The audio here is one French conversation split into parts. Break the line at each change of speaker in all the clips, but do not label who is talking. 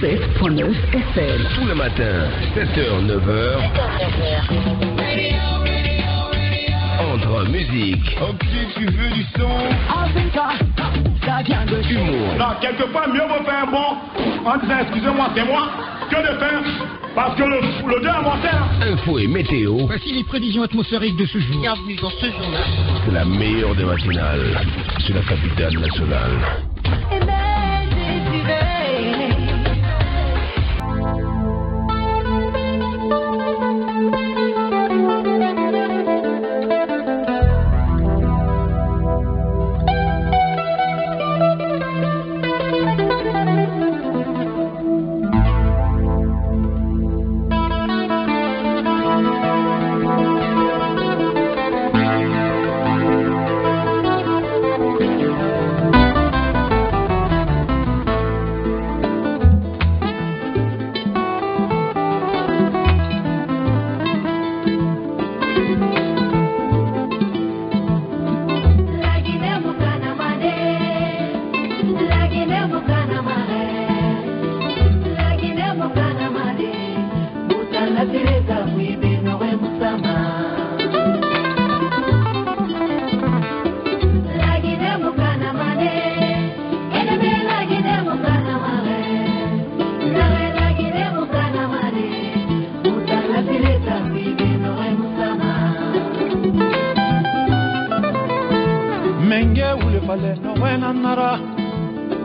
107.9 FM.
Tout le matin, 7h, 9h. Entre musique.
Ok, tu veux du son.
Africa, ça vient de
humour.
Non, quelquefois, mieux vaut faire bon en disant excusez-moi, c'est moi, que de faire parce que le Dieu a monté.
Info et météo.
Voici les prévisions atmosphériques de ce jour.
Bienvenue dans ce journal.
C'est la meilleure des matinales. C'est la capitale nationale.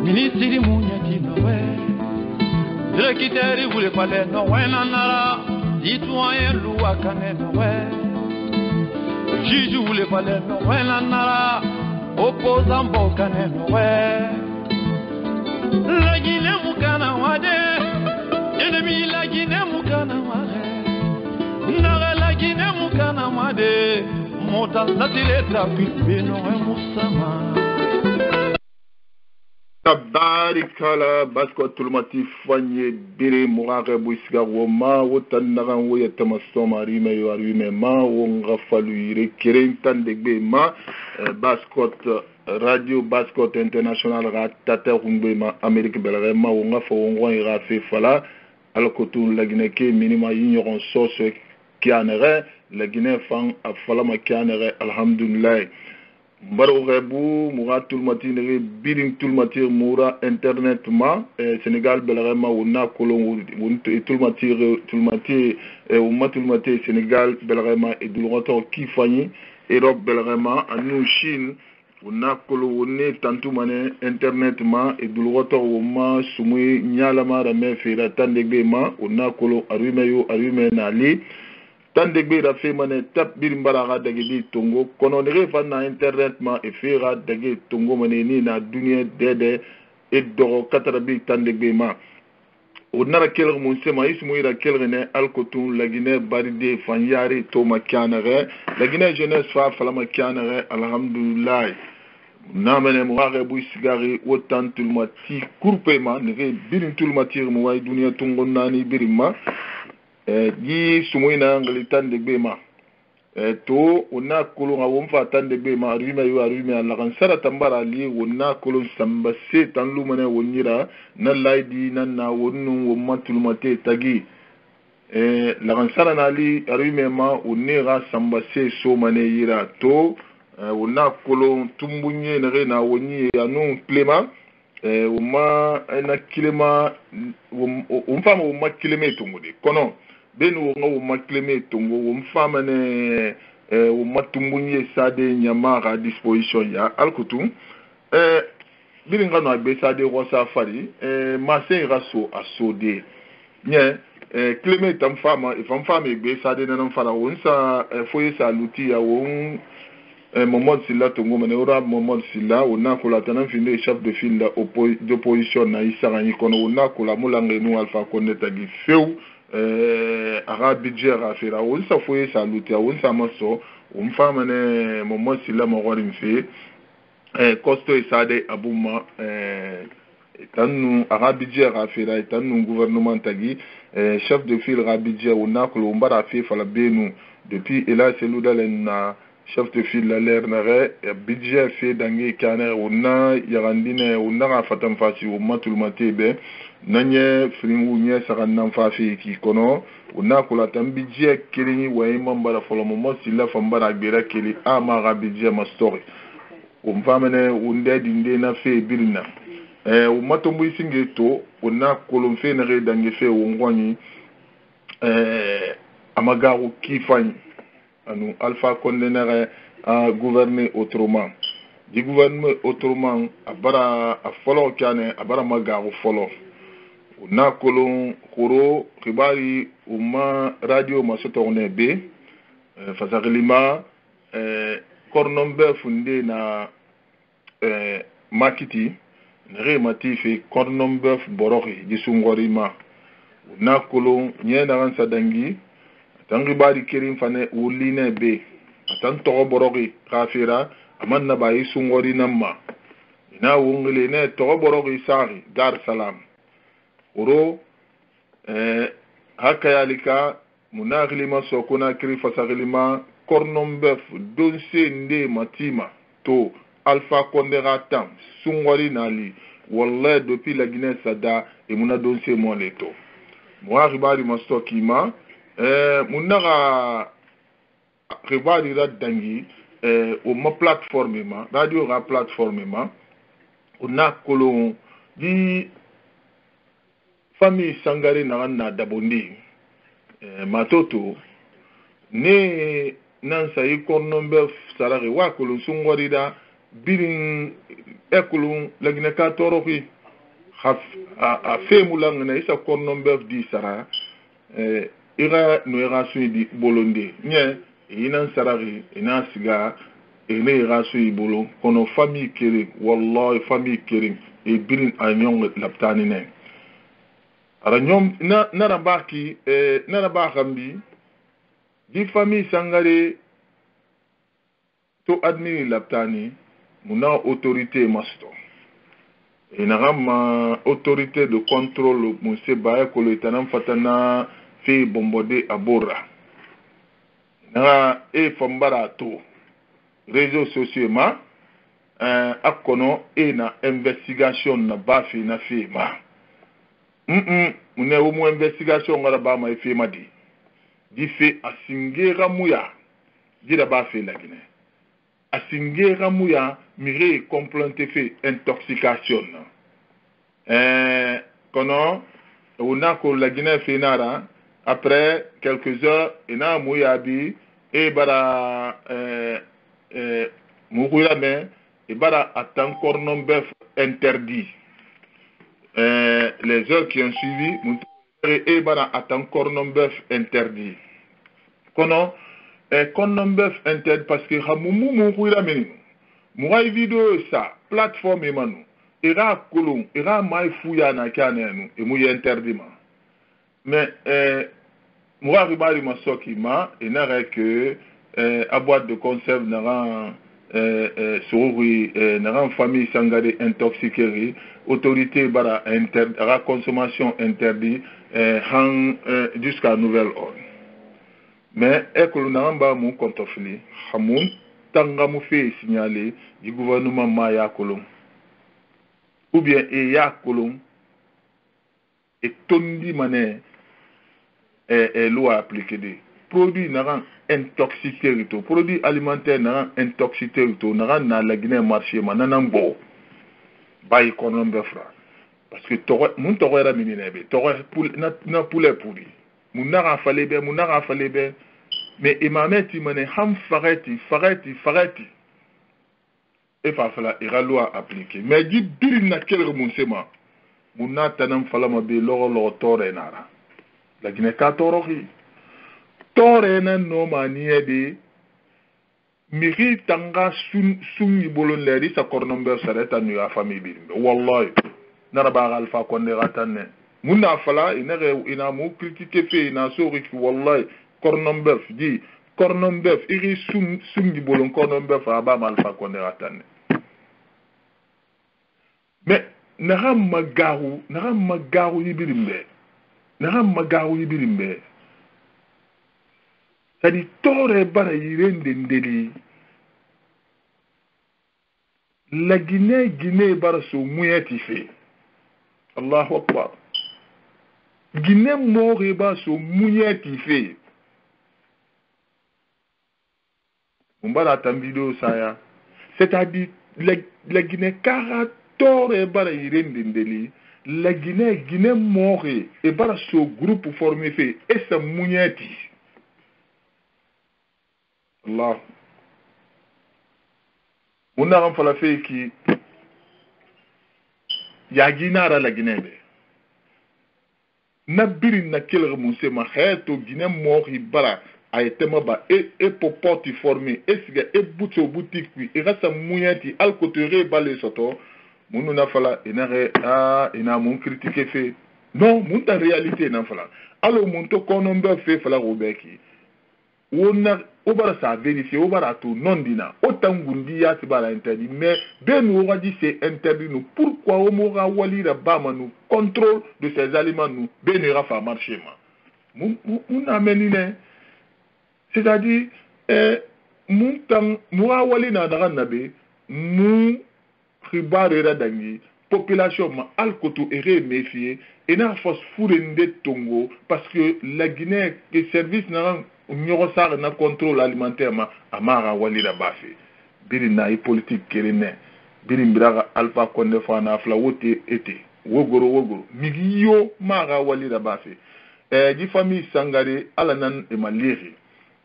Ministri munyati nowe, directeur voulait parler nowe nanara, citoyen loi kane nowe, juge voulait parler nowe nanara, opposant bokane nowe, la Guinée mukana wade, ennemi la Guinée mukana wade, nara la Guinée mukana wade, montant la tileta puis nowe musama.
Tabarikala basko tulmati fanye bire mugare buisga woma wotan nagan woya tamasoma rime yo arime ma wonga falu ire kerentan degbe ma baskot radio baskot international ra tata rumbe ma Amerique belare ma wonga fo wongo ira fe fala alkotu lagineke minima yinyoron soso kianere lagine fan afala ma kianere alhamdulillah Mbaro rebu mura tulmati nere biring tulmati mura internet ma Sénégal belarema wona kolon tulmati umma tulmati Sénégal belarema et dulroto kifani Europe belarema anu Chine wona kolon wone tantu mane internet ma et dulroto woma sumui nyalama rame fera tandegbe ma wona kolon arume nali Tandegbe rafe mane tap birimbara dagedi tongo kono nere fan na internet ma e fera dage tongo mane ni na dunia dede e doro katarabi tandegbe ma onara kelre mon sema ismu ira kelre ne alkotun lagine baride fanyare to makanare lagine jeunesse fa fala makanare alhamdulillah na mane mo are bu sigari wotan tulmati kurpema nere birin tulmati mo way dunia tongo nani birima gi sumuina ngalitan de bema to ona kolo nga wonfa tan de bema arime ala kan sara tambara li wona kolo samba se tan lumane wonira na laidi nan na wonnu womatul mate tagi la kan sara na li arime ma onira samba se so mane yira to wona kolo tumbunye na rena woni anu klema woma na kilema womfa woma kileme tumude kono benu ngo makleme tongo wumfama ne matumbunye sade nyamara disposition ya alkutu bilinga no agbe sade rosa fari mase raso asode nye kleme tamfama ifamfama egbe sade na mfana wonsa foye sa luti ya won moment sila tongo mane ora moment sila ona kola tanan finde chef de file d'opposition na isarani kono ona kola mulange no alpha koneta gi feu ara budget ra fera wonsa foye sa luti ya wonsa maso umfama ne moment sila mo wari mfe costo isade abuma tanu ara budget ra fera tanu gouvernement tagi chef de file ra budget ona kola umbara fe fala benu depuis ela seluda na chef de file la l'air nare budget fait dangi kana una yarandine una ga fatam fasi o matul matebe nanye fringu nye sakannan fafi ki kono una kula tam budget kirini way mambara folomo mo sila fambara gbera kili ama ga budget ma story o mfamene unde dinde na fe bilna o matombu isinge to una kolon fe na re dangi fe o ngwani amagaru kifani anu Alpha Condé a gouverné autrement. Du gouvernement autrement, abara a follow kane abara magaru follow. Na kolon koro ribari uma radio masotorne B fasarilima kornombe funde na makiti nre matifi kornombe borori disungorima. Na kolon nyena ransa dangi tangi bari kirin fane uline be atan to borogi kafira amanna bayi sungori namma ina wungile ne to borogi sari dar salam uro hakayalika munaglima sokuna kiri fasaglima kornombef donse nde matima to Alpha Condé ratam sungori nali wallahi depuis la Guinée sada et muna donse mon leto moi ribari mastokima munaga ribari ra dangi o ma plateforme ma radio ra plateforme ma una kolon di famille sangare na dabondi matoto ne nan sayi kornombe sarare wa kolon sungori da birin ekolon lagina ka toroki a femulang na isa kornombe di sara ira no ira sui di bolonde nye ina sarari ina siga ina ira sui bolo kono famille kering wallahi famille kering e birin anyong laptani ne ara nyom na rabaki na rabakambi di famille sangare to admini laptani muna autorité masto ina rama autorité de contrôle monsieur baye ko le tanam fatana fi bombode abora na e fambara to réseaux sociaux ma akono e na investigation na bafi na fi ma mune umu investigation ngara ba ma fi ma di fi asingera muya dira bafi la Guinée asingera muya mire complanté fait intoxication kono una ko la Guinée finara après quelques heures ina muyabi e bara mukura me e bara atan cornombe interdit les heures qui ont suivi e bara atan cornombe interdit kono cornombe interdit parce que hamumu mukura me muay vidéo ça plateforme emanu ira kolon ira mai fuya na kanenu e muye interdit ma mais moi ribari masoki ma enara que à boîte de conserve nara souri nara famille sangare intoxiquée autorité bara ra consommation interdit jusqu'à nouvel ordre mais école namba mon contofli hamun tanga mu fait signaler du gouvernement maya kolon ou bien ya kolon et tondi mané loi appliquée des produits n'arrant intoxiqué to produits alimentaires n'arrant intoxiqué to n'arrant na la Guinée marché mananambo bayi konon befra parce que mon torera minebe torera na poulet pourri mon n'arrant fallait bien mais imameti mané ham fareti et fa fala ira loi appliquée mais dit birin na quel remoncement mon na tanam fala ma be lo tore nara la Guinée katoroki tore na no manie de miri tanga sunni bolon leri sa kornombe sareta nu ya famille bi wallahi nara ba Alpha Condé ratane munna fala ina mu critiquer fe ina sori ki wallahi kornombe di kornombe iri sunni bolon kornombe fa ba Alpha Condé ratane mais nara magaru yibirimbe c'est-à-dire tore bara yirende ndeli la Guinée bara so muyati fe Allahu akbar Guinée more ba so muyati fe on va la vidéo ça ya c'est-à-dire la Guinée 14 bara irendendeli la Guinée more et bara so groupe formé fait et ça muyati Allah on a fait la fait qui ya Guinara la Guinée na biri na kelre monse ma heto Guinée more bara a été maba et popoti formé et siga et boutique puis et rasa muyati al côté balé soto mon na fala enare ina mon critiquer fait non mon ta réalité na fala alors mon to konombe fait fala robeki on obara sa vérifier obara to non dina otangundi ya tibala interdit mais ben on a dit c'est interdit nous pourquoi on mora wali da bama nous contrôle de ces aliments nous ben ira fa marcher ma mon amenine c'est-à-dire mon tang mora wali na daga nabe mu khibare dangi population ma alkoto ere méfier et na force fourende tongo parce que la Guinée que service na nyoro sar na contrôle alimentaire ma amara wali la bafe biri na politique kelene biri mbira Alpha Condé fana fla wote été wogoro migiyo mara wali la bafe di famille Sangare alanan e maliri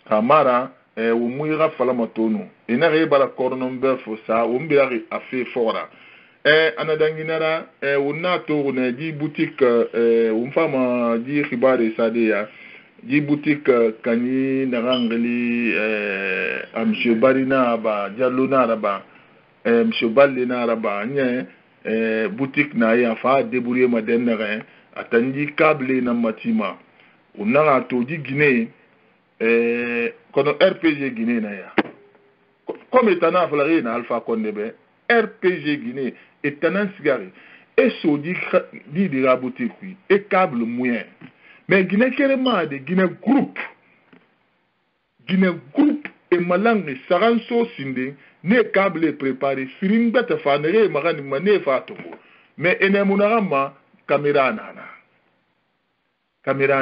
kamara wo muira fala matono ina re bala cornombe fo sa wo mbira afi fora anadanginara wonato na di boutique umfama di khibare sadia di boutique kani narangeli a monsieur Barina ba Diallo ba monsieur Ballena ba nye boutique na ya fa débrouiller madenere atandi câble na matima onara to di Guinée kono RPG Guinée na ya comme etana flare na Alpha Condé be RPG Guinée etana sigari et so di la boutique et câble moyen mais Guinée carrément de Guinée groupe et malangue saranso sinde ne câble préparé firin beta fanere magani mané fatongo mais ene munarama caméra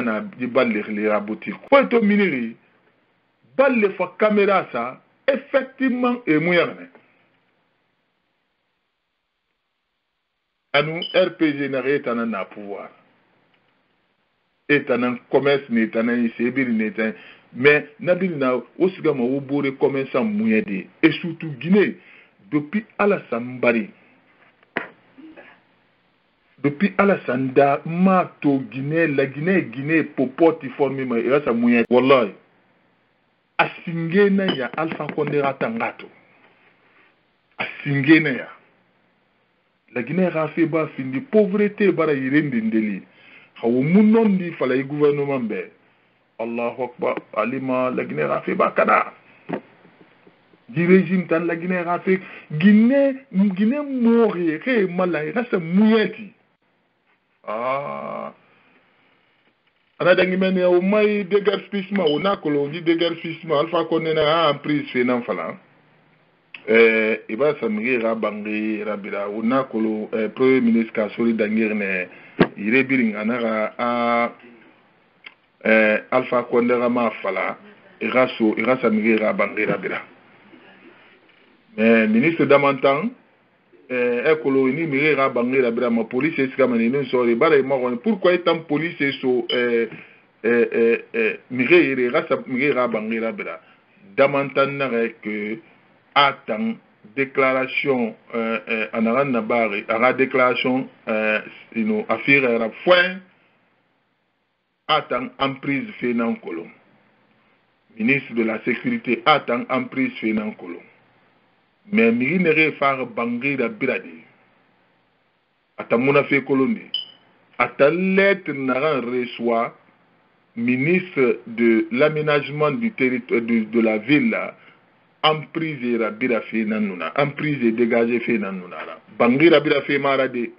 na di balle la boutique photo miniri balle fa caméra ça effectivement et moyen anu RPG na retana na pouvoir etanan commerce ni etanan sebiri ni etanan mais nabil na osiga ma wobore commerçant mouyede et surtout Guinée depuis Alassane Bari depuis Alassane da mato la Guinée popoti formé ma irasa mouyede wallahi asingena ya Alpha Condé ratangato asingena ya la Guinée rafe ba findi pauvreté bara yirendendeli hawo munon di fala yi gouvernement be Allahu akbar alima la Guinée rafe ba kada di régime tan la Guinée rafe Guinée mori re mala rasa muyeti ana dangi mene o mai déguerpissement o nakolo di déguerpissement Alpha Condé na en prise finan fala iba samira bangi rabira o nakolo premier ministre Kasori dangirne irebiring anara Alpha Condé rama fala irasa mira bangi rabira mais ministre Damantan ekolo ni mira bangi rabira ma police eskamani non so bare mo pourquoi étant police so mire rasa mira bangi rabira Damantan na que attend déclaration en Nabari à déclaration affaire à point attend emprise Fénan Colomb ministre de la sécurité attend emprise Fénan Colomb mais mirinere faire bangi da biradi atamuna fait colonie ata lettre naran reçoit ministre de l'aménagement du territoire de la ville là emprise rabira fe nanuna emprise dégagé fe nanuna bangi rabira fe marade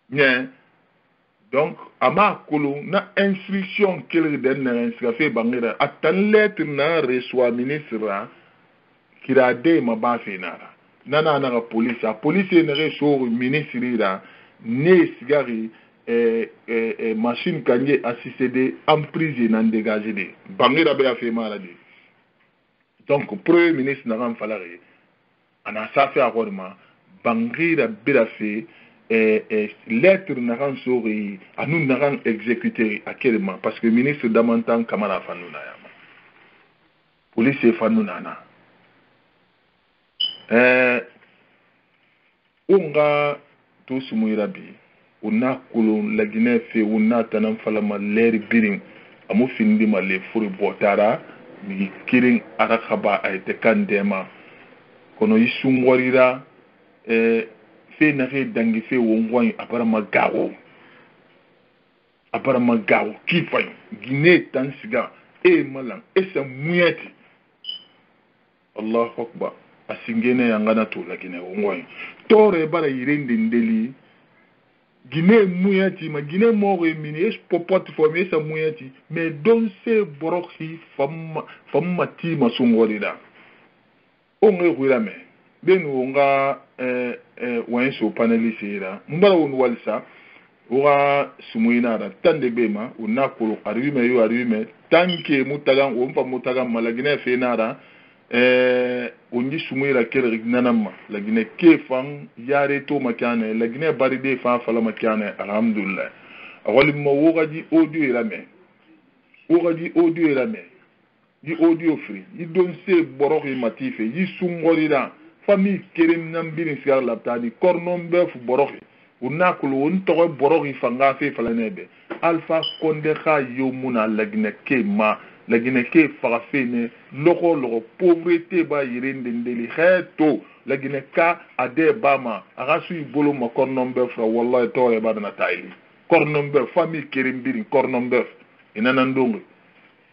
bien donc ama kolo na instruction qu'il donne na instruction bangira atan lettre na reçoit ministre qui a dé ma ba fe nara nana na police a police ne so ministre da ne sigari machine kanye assisté de emprise nan dégagé de bangira be a fait maladie donc premier ministre na ram falare ana sa fait accord bangira be a fait lettre na ran sori anu na ran exécuter actuellement parce que ministre damantan kamara fanuna ya police fanuna na unga to sumuira bi una kulun la Guinée fe una tanam falama leri birin amu findi ma le furi botara mi kirin arakaba ayte kandema kono yisungorira fe na re dangi fe wongwan apara magawo kifayo Guinée tan siga malan esa muyati Allahu akbar asingene yangana to la Guinée wongwan tore bara yirende ndeli Guinée muyati ma Guinée moro mini es popote forme esa muyati mais don se boroki famma ti masungorira onge gwirame benu onga wenso paneliste mbara won walsa oga sumuina da tande bema unakolo arrime tanke mutagan ompa mutagan malagine fe nara onji sumuira kere nanama lagine kefan yare to makane lagine baride fa fala makane alhamdulillah awali mo wogaji audio irame di audio free yi don se boroki matife yi sungorira famille kerem nambini sigar laptani kornon beuf boroki unakulu un togo boroki fanga fe falanebe alpha konde kha yomuna lagine ke farafene logo pauvreté ba yirende ndeli kheto lagine ka ade bama agasu ibolo ma kornon beuf wallahi to e badana tayli kornon beuf famille kerem biri kornon beuf inana ndongo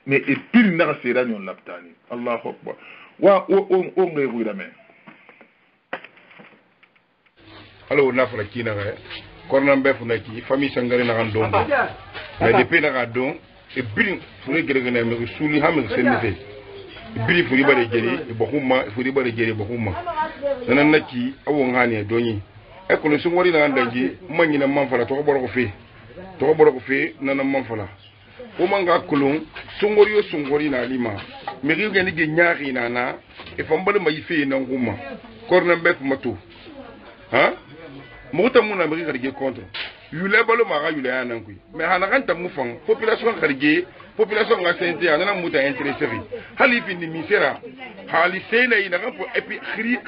mais e pire na sera nyon laptani Allahu akbar wa on ngeruida men
alors na fala kina ga korna mbefu na ki famille sangare na gandon mais depuis na gadon e birin furi gere na me suli hamen senete biri furi bare gere bohuma nanan naki awo ngani donyi e ko so wori na ndangi manyi na manfala to boro ko fe nanan manfala o manga kulun sungori na lima me riga ni ge nyaari na e fambale mai fe na nguma korna mbefu matu ha mota muna me riga ge contre yule balo ma ga yule yana ngui me hana kanta mufang population nga sente ana muta intéressé hali fi ni misera hali sena ina ko et puis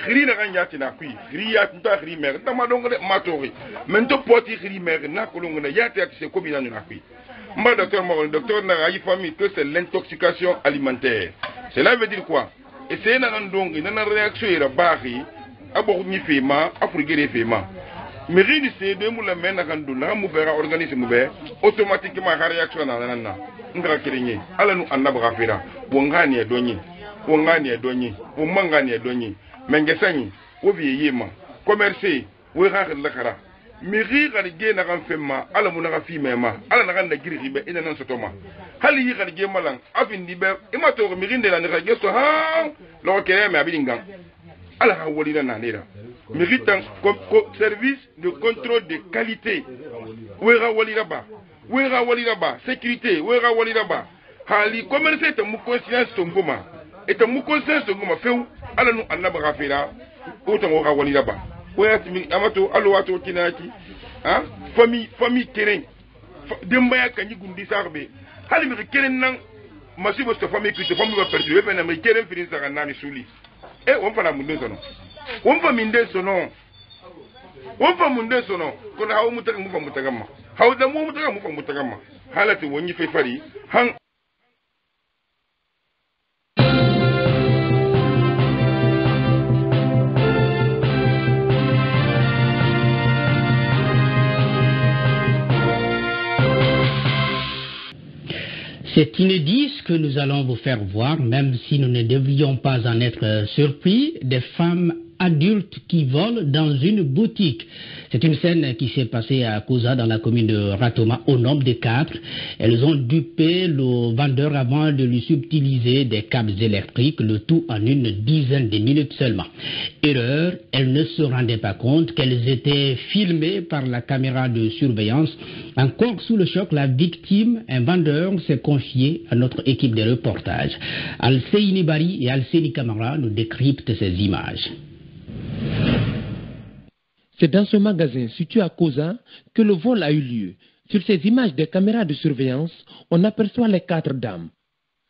khiri na ganya tina kui khiri ya tuta khiri mer tama dongo de matori mento poti khiri mer na ko longo na yati ati se komi na kui mba docteur na ayi famille que c'est l'intoxication alimentaire. Cela veut dire quoi? Et c'est une ndongi na réaction ira bari abo ni fema afrigere fema mais rini c'est de moula mena kanduna mu vera organisme be automatiquement réaction na ngara kirinye ala nu annabu gafira wongani e donyi womangani e donyi mengesanyi wobi yema commercer we rakh lakara miri garige na kan fema ala mu na fi mema ala na kan na giri be ina nan sotoma hali yi garige malang afin dibe imato miri ndela na garige so ha lo kere me abinga ala ha woli na nera méritant service de contrôle de qualité wera woli raba sécurité wera woli raba hali commerce ta mu conscience tongoma et ta mu conscience tongoma feu ala nu annaba gafira o ta wera woli raba wera timi amato alo wato kinaki hein famille keren demba ya kanyi gundi sarbe hali mi keren nan masibo sto famille que famille va perdre be na mi keren finis sa nani suli on fa na munde sono on fa minde sono ko na hawo mutaka mu fa mutagama hawo da mu fa mutagama halati woni fe fari han.
C'est inédit ce que nous allons vous faire voir, même si nous ne devions pas en être surpris. Des femmes adultes qui volent dans une boutique. C'est une scène qui s'est passée à Koza dans la commune de Ratoma au nombre de 4. Elles ont dupé le vendeur avant de lui subtiliser des câbles électriques, le tout en une dizaine de minutes seulement. Erreur, elles ne se rendaient pas compte qu'elles étaient filmées par la caméra de surveillance. Encore sous le choc, la victime, un vendeur, s'est confié à notre équipe de reportage. Alseini Bari et Alseni Kamara nous décryptent ces images.
C'est dans ce magasin situé à Koza que le vol a eu lieu. Sur ces images des caméras de surveillance, on aperçoit les 4 dames.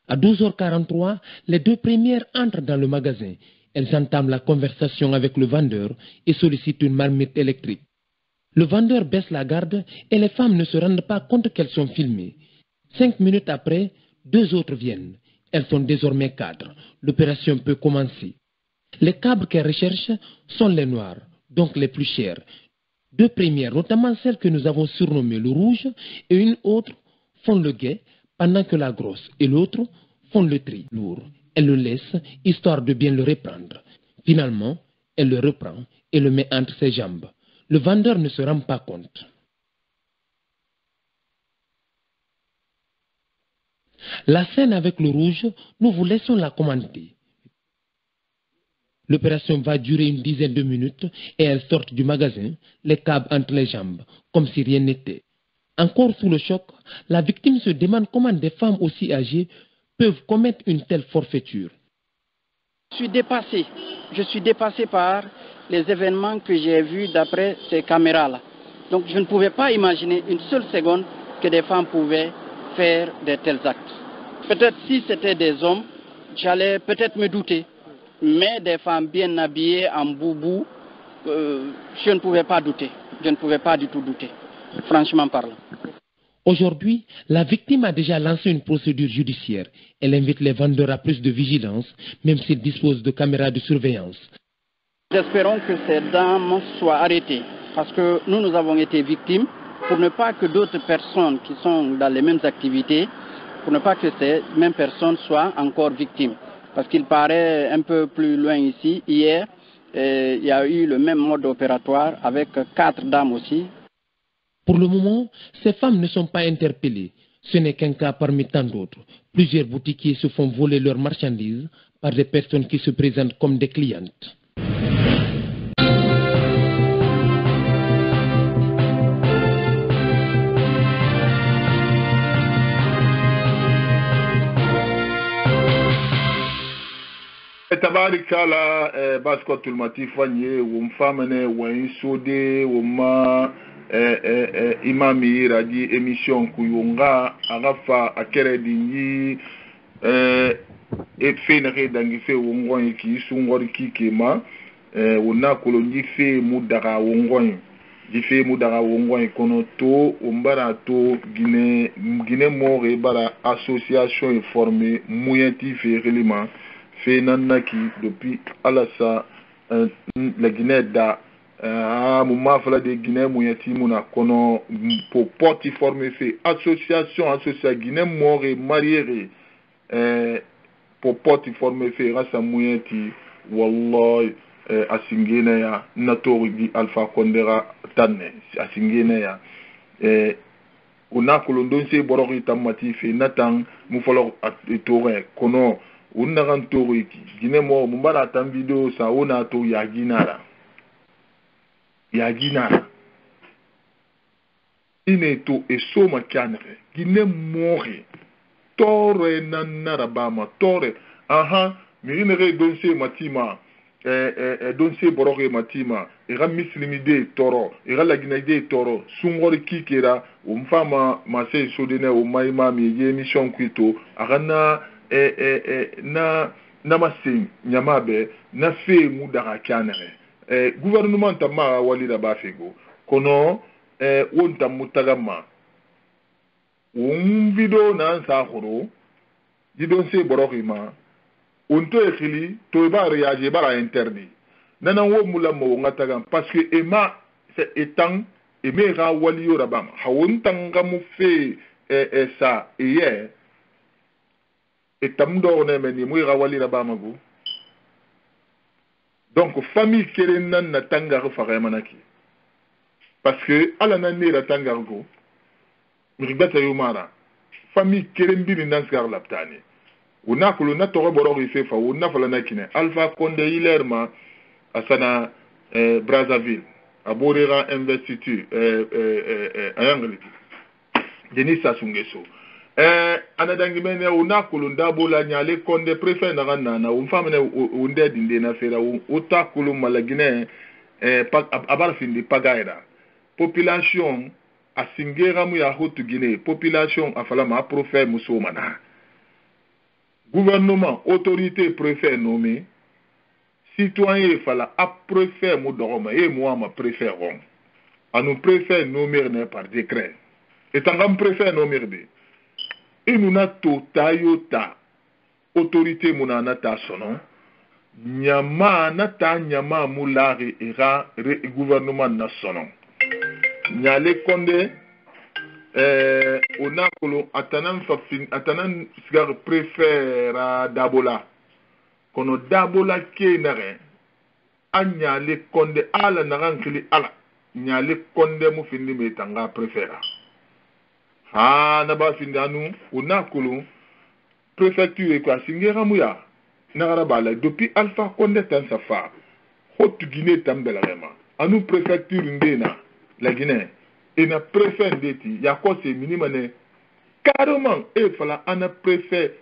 À 12h43, les 2 premières entrent dans le magasin. Elles entament la conversation avec le vendeur et sollicitent une marmite électrique. Le vendeur baisse la garde et les femmes ne se rendent pas compte qu'elles sont filmées. 5 minutes après, 2 autres viennent. Elles sont désormais 4. L'opération peut commencer. Les câbles qu'elles recherchent sont les noirs, donc les plus chers. 2 premières, notamment celles que nous avons surnommées le rouge, et une autre font le guet, pendant que la grosse et l'autre font le tri lourd. Elle le laisse, histoire de bien le reprendre. Finalement, elle le reprend et le met entre ses jambes. Le vendeur ne se rend pas compte. La scène avec le rouge, nous vous laissons la commenter. L'opération va durer une dizaine de minutes et elles sortent du magasin, les câbles entre les jambes, comme si rien n'était. Encore sous le choc, la victime se demande comment des femmes aussi âgées peuvent commettre une telle forfaiture.
Je suis dépassé par les événements que j'ai vus d'après ces caméras-là. Donc je ne pouvais pas imaginer une seule seconde que des femmes pouvaient faire de tels actes. Peut-être si c'était des hommes, j'allais peut-être me douter. Mais des femmes bien habillées en boubou, je ne pouvais pas douter. Je ne pouvais pas du tout douter, franchement parlant.
Aujourd'hui, la victime a déjà lancé une procédure judiciaire. Elle invite les vendeurs à plus de vigilance, même s'ils disposent de caméras de surveillance.
Espérons que ces dames soient arrêtées, parce que nous avons été victimes, pour ne pas que d'autres personnes qui sont dans les mêmes activités, pour ne pas que ces mêmes personnes soient encore victimes. Parce qu'il paraît un peu plus loin ici, hier, il y a eu le même mode opératoire avec 4 dames aussi.
Pour le moment, ces femmes ne sont pas interpellées. Ce n'est qu'un cas parmi tant d'autres. Plusieurs boutiquiers se font voler leurs marchandises par des personnes qui se présentent comme des clientes.
tabarikala basko tulmati fanye wumfamene wansode wuma imami radi émission kuyunga agafa akere dinyi fenere dangi fe wongoy ki sungor ki kema wona kolonji fe mudaga wongoy di fe mudaga wongoy kono to umbara to Guinée more bara association formée mouyenti fe relima fait nanaki depuis alasa la Guinée da mouma fala de Guinée mouyati muna kono pour porti formé fait association Guinée more marié pour porti formé fait rasa mouyati wallahi asingene ya natori di Alpha Condera tanne asingene ya una kolondon se borori tamati fait natan mu falo atore kono una ganto iki Guinée mo mumbara tan video sa ona to yaginara ine to esoma kanere Guinée more tore nanara bama tore aha mirinere donse matima donse borore matima ira muslimide toro ira la Guinée toro sungori kikera umfama mase sodene o maima mi émission kwito agana na masin nyamabe na fe mudara kanere gouvernement tama wali da bafego kono wonta mutagama video na ansa khoro didon se borokima onto ekhili to ba réagir ba interdit nana wo mulamo ngataga parce que ema c'est étant emera wali yo rabama hawonta mu fe ça hier etamdo ne meni mu ra wali rabama go donc famille kerenan na tangar faramanaki parce que ala na nera tangar go miribata yomara famille kerembiri nansgar laptani una kulu na toro boro ifefa una fala na kine Alpha Condé ilerma asana Brazzaville aborera investiture ayangaliki Denis Sassou Nguesso anadangimene una kulu ndabo la nyale Condé préfet na na umfamene unde dinde na fera utakulu malagine abar findi pagaira population asingera mu ya Haute Guinée population afalama préfet musomana gouvernement autorité préfet nommé citoyen fala a préfet mu doroma et moi ma préfet ron anu préfet nommé par décret et tangam préfet nommé de et nous na totayota autorité munana ta sonon nyama nata nyama mulari era gouvernement na sonon nyale Condé on a kolo atanan sigar préfère Dabola kono Dabola ke nare anyale Condé ala narankili ala nyale Condé mu findi metanga préfère na ba findi anu on a kolo préfecture kwa singera muya nagara bala depuis Alpha Condé tan safa Haute Guinée tambela vraiment anu préfecture ndena la Guinée et na préfet ndeti ya ko c'est minimane carrément et fala ana préfet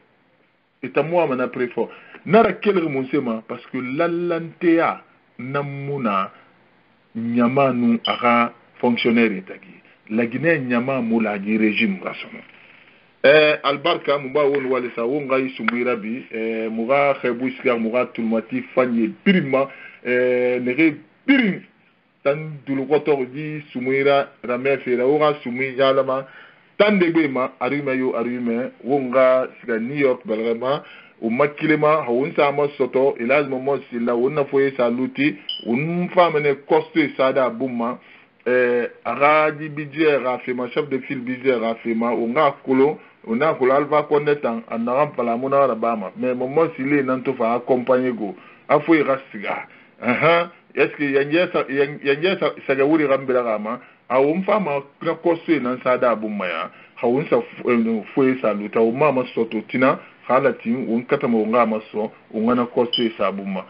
et à moi mana préfet nara kelre monsema parce que l'allantea namuna nyamanu ara fonctionnaire etagi la Guinée nyama mula gi régime rasono albarka muba won wale sa wonga isumira bi muga khebuiska muga tulmati fanye birima nere birim tan dulukoto di sumuira ramé fera ora sumi yalama tan debe ma arime yo arime wonga siga New York balama o makilema hawun sama soto ilaz momo sila wonna foye saluti un famene coste sada bumma ara di budget rafema chef de file budget rafema onga kolo ona kolo Alpha Condé tan anara pala mona rabama mais momo sile nanto fa accompagner go afoye rasiga est-ce que yanje sagawuri rambira gama awum fama na kosse nan sada bumaya hawun sa foye saluta o mama soto tina halatin won katama wonga maso wona kosse sabuma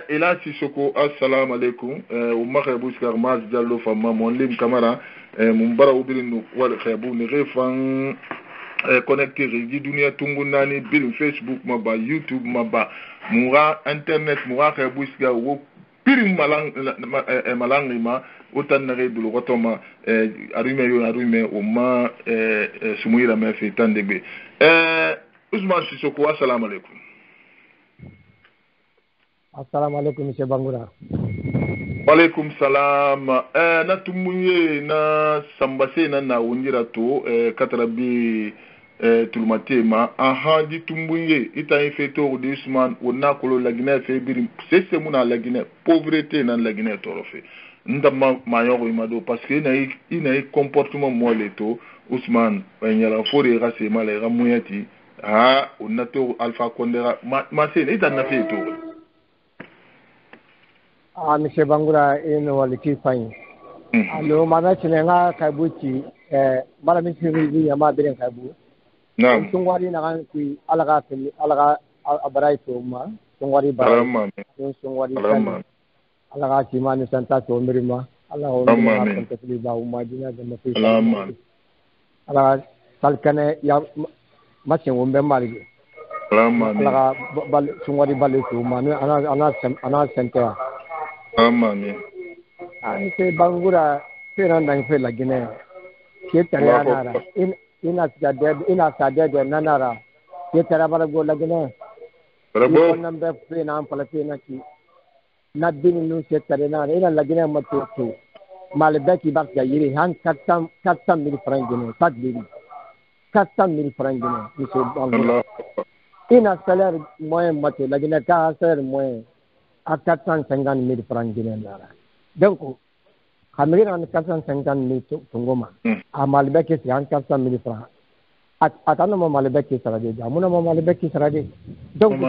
ila sisoko assalamu alaikum o maghabu skar maz jallo fama mon lim camera mumbara ubirinu wal khabu ni refan connecté régi dunia tungunani bil Facebook maba YouTube maba mura internet mura khabu skar wo pirin malangima utan nare dulu gotoma arume o ma sumuira me fe tandegbe Ousmane Sissoko assalamu alaikum.
Assalamu alaikum monsieur Bangoura.
Wa alaikum salam. Na tumunye na sambase na wunjira to katarabi tulmatema di tumunye ita efeto de Ousmane wona kolo la Guinée fe birim c'est muna la Guinée pauvreté na la Guinée torofe ndama mayo imado parce que ina comportement moleto Ousmane nyala fori rase mala ramuyati on a tout Alpha Condé ma c'est ita na fe to
monsieur Bangoura eno waliki fany alo mana chinenga kabuchi mara misiri ya mabere kabu
naam
sungwari na kan kui alaga abarai to ma sungwari bara sungwari alaga chimani santa to mirima Allah o ma kontakli ba umajina da mafi alaga salkane ya machin wombe mari alaga sungwari bale to ma ana senta
amane
se Bangoura fera ndang fe la Guinée ke tariana ina sadede nanara ke tarabara go la Guinée rabo nambe fe na ampalate na ki nadini nu se tarena ina la Guinée matoto malbeki bakya yiri han 400,000 francs Guinée chaque début 400,000 francs Guinée monsieur Bangoura ina salaire moyen mato la Guinée ka salaire moyen à 450,000 francs Guinée nara donc Kamiran 450,000 tungoma a malbeki si 400,000 francs atano mo malbeki sarade jamuna mo malbeki sarade donc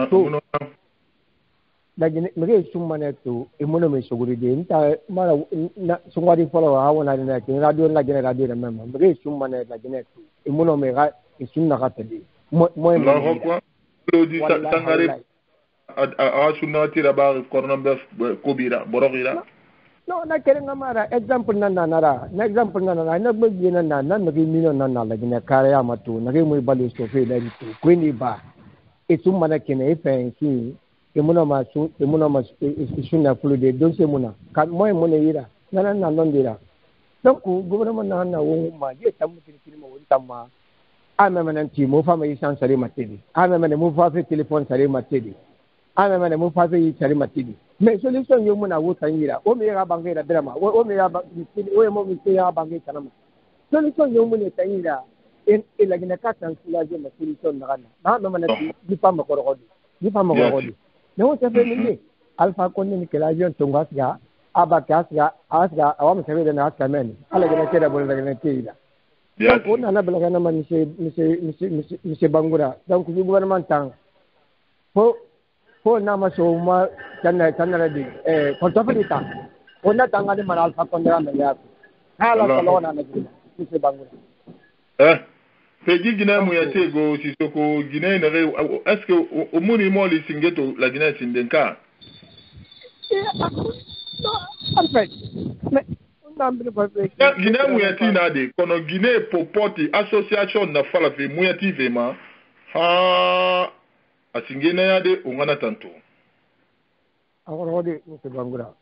la Guinée me sumane to e mono me soguri de nta mara sungwadi follow ha wona na ke radio la Guinée radio même me sumane la Guinée to e mono me ga e sunna ga tedi mo
la quoi lo di sangare a sunna tira ba kornambe kobira borogira
no na kere ngamara example na example na be na me mino na la Guinée kare ya matu na ke mo balu so fe da to quindi ba e sumane kene e pensi e muna ma sunna fulude don se muna ka moy mona yira nana na non dira donc gouvernement na wo ma je tamu tin mo won tamma ame mena ti mo fa mai san sare matedi ame mena mo fa fe téléphone sare matedi ame mena mo fa fe sare matedi mais solution yo muna wo tan yira o me ga bangai da drama o me ga o mo mi se ya bangai tanama solution yo muna tan yira en la gina ka tan sulaje ma solution na na mena di pa ma korogodi no se fe ni alfa ko ni ke la yon tongasga aba kasga asga awam se ve na asga men ala gina keda bol gina keida donc on a bla gana man monsieur Bangura donc du gouvernement tang fo na ma so ma tanna di kontofita on a tanga ni man alfa ko ndra me ya hala ko na monsieur Bangura
Fegi Guinée mouyate go Sissoko Guinée est-ce que au moni mo li singeto la Guinée sindenka
en fait mais
Guinée mouyate na de kono Guinée popoti association na fala fe mouyati vema ha asingena ya de ongana tanto
agorode monsieur Bangura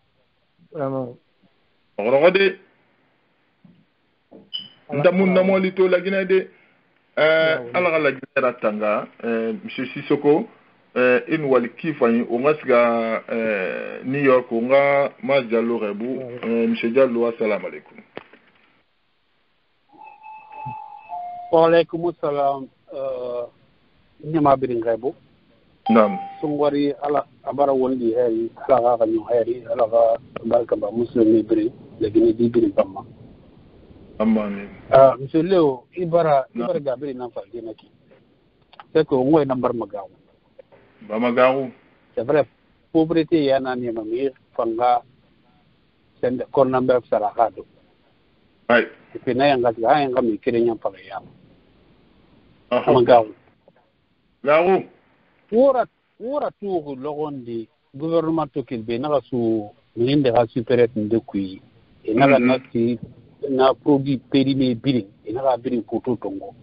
vraiment
agorode ndamun na mo li to la Guinée de ala la Guinée tanga monsieur Sissoko in wali kifani o ngasga New York o nga ma Diallo rebu monsieur Diallo assalamu alaikum
wa alaikum assalam nyama birin rebu
nam
sungwari ala abara wondi heri ala ga nyu heri ala ga barka ba muslimi biri la Guinée di biri bamma
amane
monsieur Leo ibara gabiri nan fa dina ki c'est que ngoy number magaw
ba magaw
c'est vrai pauvreté yana ni mamir fanga sende kon number sarakado
ay
ipina yanga ga mi kirenya pa ya magaw
gawo
wora tuugu logondi gouvernement to kilbe na su nginde ga superet ndekui ina nati na produit périmé biring et na biring photo tongo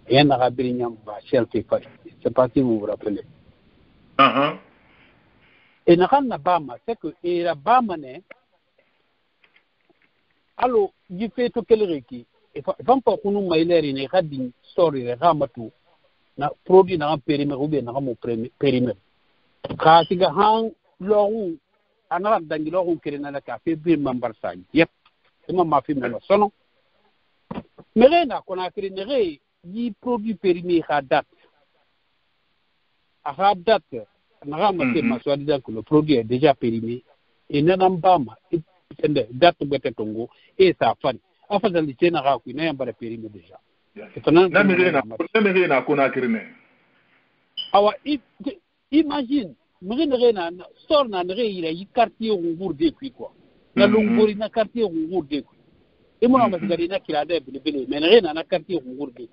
et na biring nyam ba chef fa c'est pas si vous vous rappelez et na bama c'est que et la bama ne allo yi fait to kelreki et va pas kunu maileri ne gadin story re gamatu na produit na périmé ou bien na mo périmé ka tiga hang loru anara dangi loru kirina la ka fait bir member sa yep ima mafi melo sono mere na kona kiri nere yi produit périmé à date na rama te maswa disant que le produit est déjà périmé et nanambama et date bete tongo et ça fan afa dans les na ra ku na yamba périmé déjà
na mere na kona kiri ne
awa imagine mere na sor na nere yi quartier ngour de quoi na longori na quartier ngour de et moi on va dire qu'il a des bébés mais rien na quartier ngour de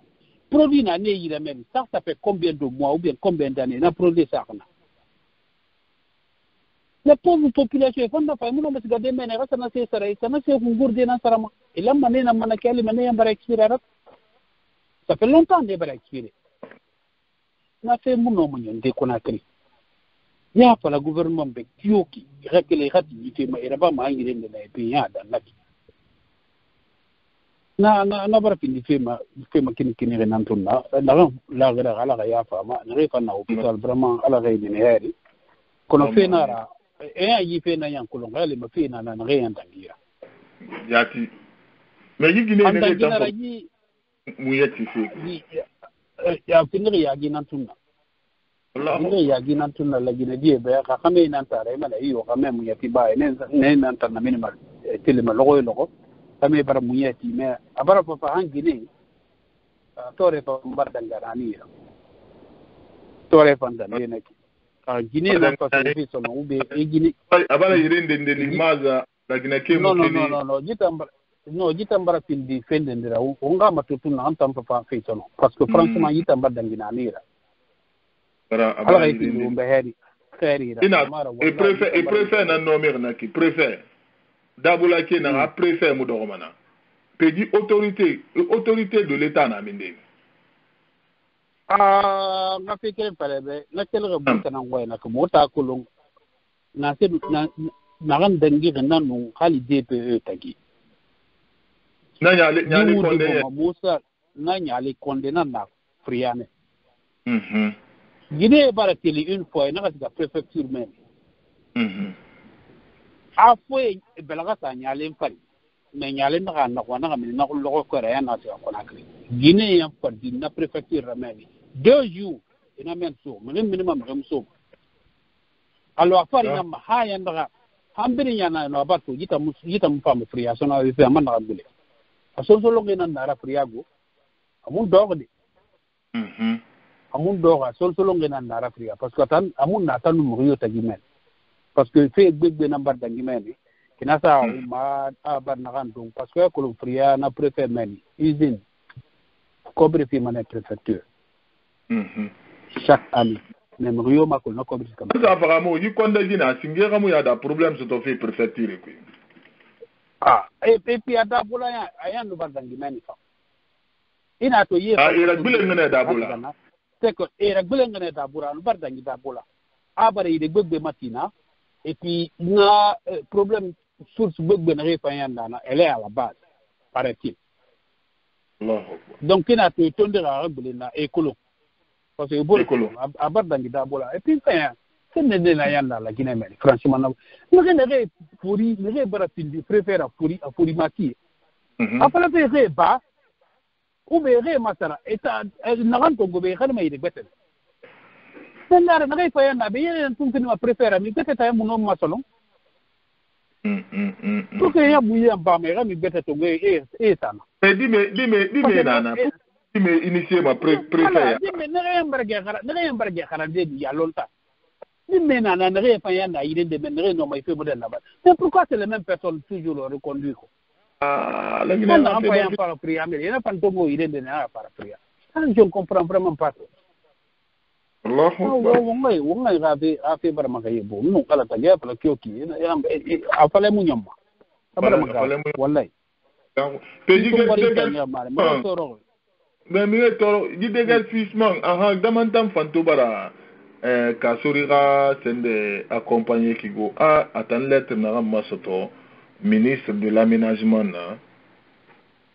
produit na ne yira même ça fait combien de mois ou bien combien d'années na produit ça na la pauvre population fonda fa moi on va dire mais rasa na c'est ça na c'est ngour de na sarama et là mané na mana kali mané yamba expirer ça fait longtemps de bara expirer na fait mon nom de Conakry ya pa la gouvernement be kioki rekele hati yite ma iraba ma ngire ndela epi ya da laki na bara pindi fema kini renantuna la gara ala ya fa ma ne fa na hôpital vraiment ala ga ni heri kono fe nara yi fe na yan kolon gale ma fe na re yan dangira
yati me yigi ne ne tampo mu yati fe
ya finiri ya ginantuna Nge ya ginantuna la gina die be ka kame nanta re mala iyo kame mu yati ba ne nanta na minimal telema logo kame bara mu yati me abara papa hangine tore pa mbarda ngarani tore panda ne neki Guinée n'a pas fait son nom, ou Guinée.
Avant il y a des limages, la Guinée qui est
non, Jitambara fil di fendendera, on va matutu na antam papa fait son nom. Parce que franchement, Jitambara d'Anguinanira. Alors, il dit, on beheri.
Et préfère na nommer naki, préfère. Dabula qui n'a préfère Moudoromana. Pédi autorité de l'État n'a minde.
Na fait quel palais, na quel rebut na ngwa na kumota kulung. Na se na ran dengi na nu hali DPE tagi.
Na nyali konde.
Musa na nyali konde na friane. Guinée barateli une fois na ka préfecture même. A foi belaga sa nyale mfari mais nyale na kwa mi na ko ko ya na sa Conakry Guinée ya parti na préfecture rameni 2 jours ina men so minimum ram so alors afari na haya ndaga hambiri yana na bato yita mu fam fria so na wi man na bule aso so longe na na friago amun dogde amun doga so longe na na fria parce que tan amun na tanu mu yo tagimen parce que fait gbegbe number d'angimeni kinasa ma abar na gandung parce que ko fria na préfet meni usine cobre fi mané préfecture chaque année même rio ma ko na cobre comme
ça apparemment yi konda dina singera mu ya da problème so to fait préfecture ko
et puis ada bula ya ayan no d'angimeni fa ina to ye
ira gbele ngene da bula
c'est que ira gbele ngene da bula no bardangi da bula abare ide gbegbe matina. Et puis, na problème source beaucoup na refayanda elle est à la base, paraît-il. Donc, il a été tombé à la écolo. Parce que bon, à bord d'Angida Bola. Et puis, c'est ne la yanda la Guinée, franchement. Nous n'avons pourri, nous n'avons préféré à pourri maki. Après, le fait bas, ou bien masara, et n'a pas de gouvernement, il est bête. Nara na fa yana be yana tun ma prefera mi bete ta mu no masalo to ke ya bu ya ba me ga mi bete to ge sana
di me nana di me initier ma prefera
di me na yambarge khara de ya lonta di me nana na fa yana ide de me no mai fe modèle là-bas mais pourquoi c'est les mêmes personnes toujours le reconduire ko
la Guinée
na fa ya para priya mais yana pan to go ide de na para priya je ne comprends vraiment pas.
Allah
wongai gafe bar maka yebo mun kala ta ga pala kyoki afale mun yamma abara maka wallahi
peji ga mais mi to di degal fisman aha damantam fanto bara ka sorira sende accompagner kigo atan lettre na masoto ministre de l'aménagement na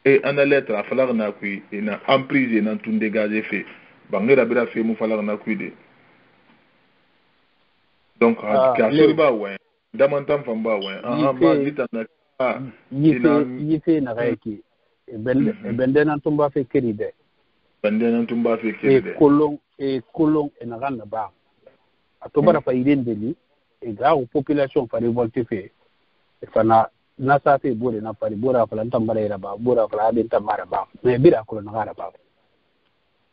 et ana lettre afala na kui ina emprise na tun dégager fait bangira bira fe mu fala na kuide donc ka seriba ouais damantam famba ouais ba vitana
yife na reki bende na tumba fe keride kolong na ganna ba atobara fa irendeli e ga population fa révolté fe fa na sa fe bore na fa bora fa lan tambara ira ba bora fa ben tamara ba mais bira ko na gara ba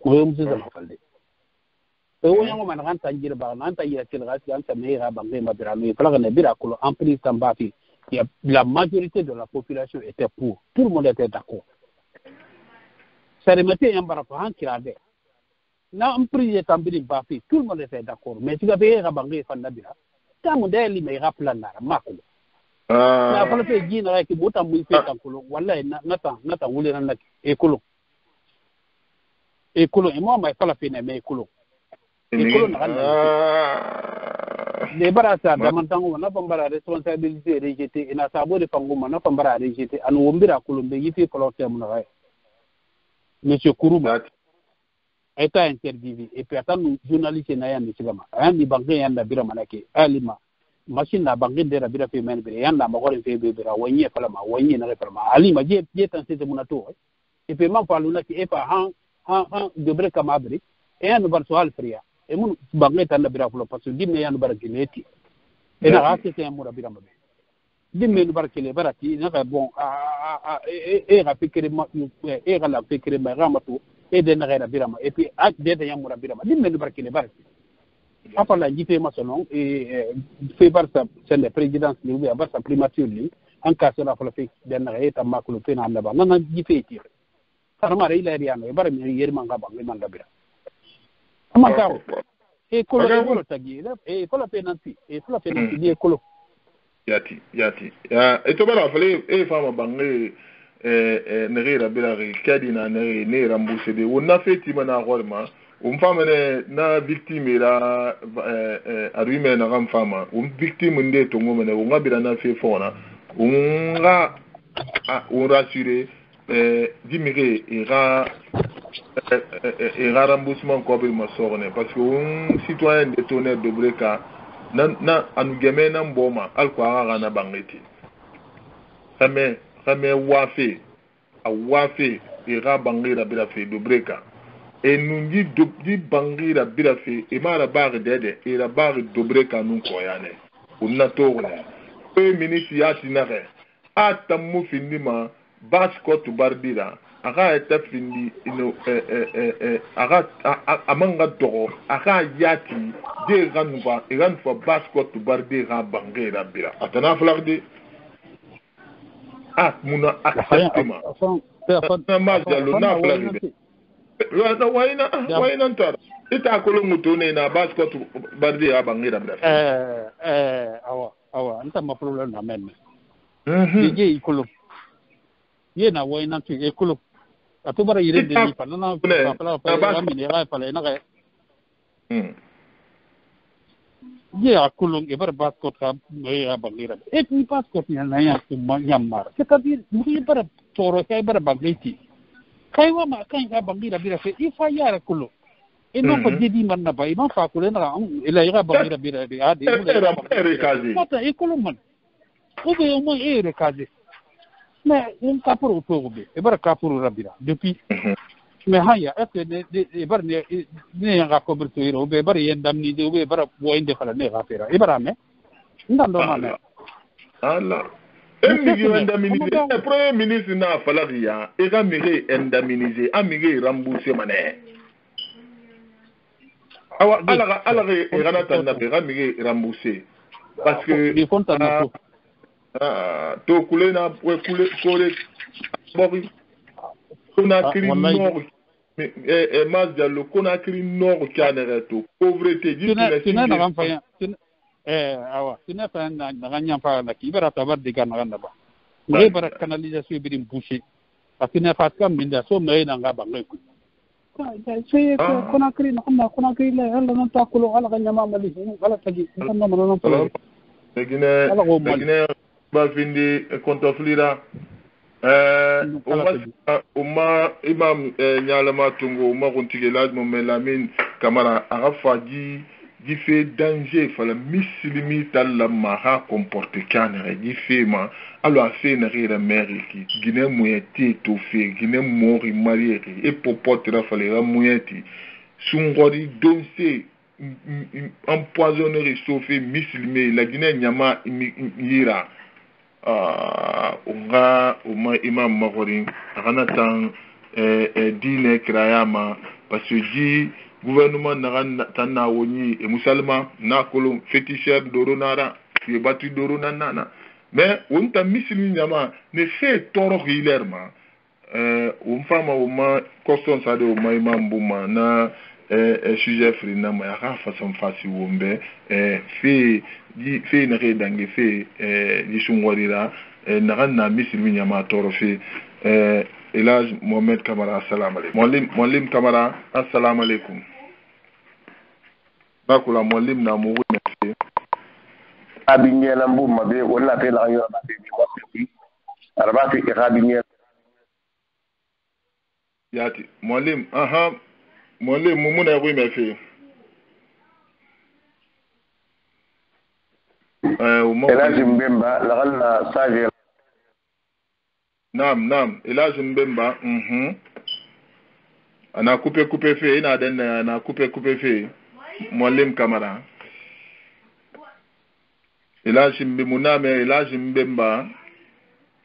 ko mu zama falde to wonyango man kan tanjira ba nan tanjira tilga ci anta meira ba ngema birano e fala na bira ko en prise tambati la majorité de la population était pour tout le monde était d'accord ça remettait yambara ko han kirade na en prise tambiri ba fi tout le monde était d'accord mais tu ga be ga ba ngé fanda bira ta mo de li me rapla na makolo na fala fe jina ki botam muy fe tankolo wallahi nata wule nan nak e kolo et colon et moi mais pas la peine mais colon et colon les barasa damantango na pambara responsabilité rejeté et na sabo de pangoma na pambara rejeté anu wombira colon be yifi colon tem na ray monsieur Kourouma est interdit et puis attends journaliste na ya misigama andi banque yanda bira manake alima machine na banque de bira fe men bira yanda ma gore fe bira wonye fala ma wonye na fala ma alima je tan c'est munato et puis man parle na ki e pa han debre kamabri e anu bar so alfria e mun bangai tan bira fulo parce que dimme yanu bar geleti e na rase te amura bira mabe dimme nu bar kele barati na ka bon e ga fikere ma e ga la fikere ma ramatu e de na ga bira ma et puis ak de de yamura bira ma dimme nu bar kele barati Après la JP Massonong, et fait par sa présidence, ou par sa primature, en cas de la fait d'un état macro pénal là-bas, non, JP tiré. Carrément, il est rien, il va y manga bang, les mangabira. Amagao, et colo tagi, et colo penalty, et colo penalty, lié colo.
Yati. Et tu vas rappeler, et femme bangé, nere rabira, kadina nere, ne ramboussé de, on a fait timana rolma. Femme na victime la arime na ram fama victime nde to ngomene unga bila na fe fona unga rassuré dimire ira remboursement ko be masorne parce que un citoyen de tonnerre de breka na anu geme na mboma alko na bangeti kame wafe ira bangira bila fe de breka. Et nous dit bangi la bilafi et ma la barre d'aide et la barre dobre canon koyane. On a tourné. Le ministre Yatinare a tamu finima baskot bardira. Ara eta fini ara amanga doro ara yati de ranva et ranfa baskot bardira bangi la bila. Atana flardi. Muna acceptement. Wayna ntara ita ko mutune na baskot bardi abangira bra
awa anta ma problem na men ye ikolo ye na wayna tu ikolo atubara yire de ni pa na pa mini ra pa na ga ye akolo e bar baskot ka me abangira et ni baskot ni na ya tu nyamar c'est-à-dire ni bar toro kay bar bagiti kaiwa ma kan ka bangira bira fe ifa yara kulo ino ko jedi man na ba iman fa kulo na ila ira bangira bira de ade mata e kulo man o be o mo e rekaze mais un kapuru to be e bara kapuru rabira depuis mais haya ete de bar ne nga ko berto iro be bar yendam ni de be bara bo inde kala ne gafera e bara me ndando ma me
Allah le premier ministre n'a pas la ria et ramire indemnisé amire remboursé mané awa ala ranata na be ramire remboursé parce que to kulena we kule bori Conakry Nord Mazdialo Conakry Nord Canereto pauvreté awa tuna fa na ganya fa na kibara tabar diga na ganda ba mai bara canalisation bidim boucher atina fa kam minda so mai na ngaba ngai ku sai Conakry na Conakry la hala na takulo ala ganya ma mali ala tagi na ma na pa Guinée ba findi kontoflira umma imam nyalama tungo umma kuntige lazmo melamin kamara arafaji qui fait danger fala mislimi talla ma ha comporter canere qui fait ma alors fait na rire mère qui Guinée moyeti to fait Guinée mori marié et popote la fallait moyeti sungori doncer empoisonnerie sauver mislimi la Guinée nyama ira unga uma imam magorin ranatan dine krayama parce que gouvernement n'a tanna woni et musulman na kolon féticheur doronara qui est battu doronana mais on t'a musulman nyama ne fait toro hilerma on fama o ma coston sa de o ma imam buma na sujet fri na ma ya façon fasi wombe fait na redange fait di sungorira na musulman nyama toro fait Elhaj Mohamed Kamara assalamu alaikum Moualim Kamara assalamu alaikum bakula Moualim na mu wona abinye na mbu mabe wala pe la yo ba be bi araba fi irabinye yati Moualim Moualim mu muna wi me fi Elhaj Mbemba la galla sage Nam Elhaj Mbemba ana coupe fait ina den na coupe fait Moualim Kamara Elhaj Mbemuna Elhaj Mbemba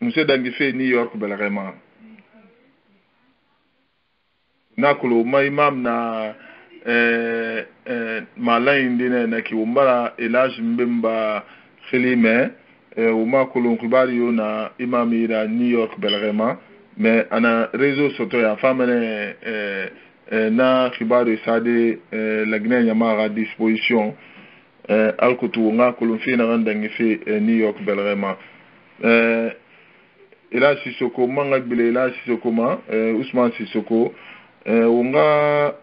monsieur dangi fait New York belrema nakulu ma imam na mala indine na ki umbara elaj mbemba khilime uma kolon khibari yo na imamira New York belrema mais ana réseau soto ya famene na khibari sade la Guinée yama à disposition alkutu nga kolon fina randangi fi New York belrema ila Sissoko manga bile ila Sissoko ma Ousmane Sissoko unga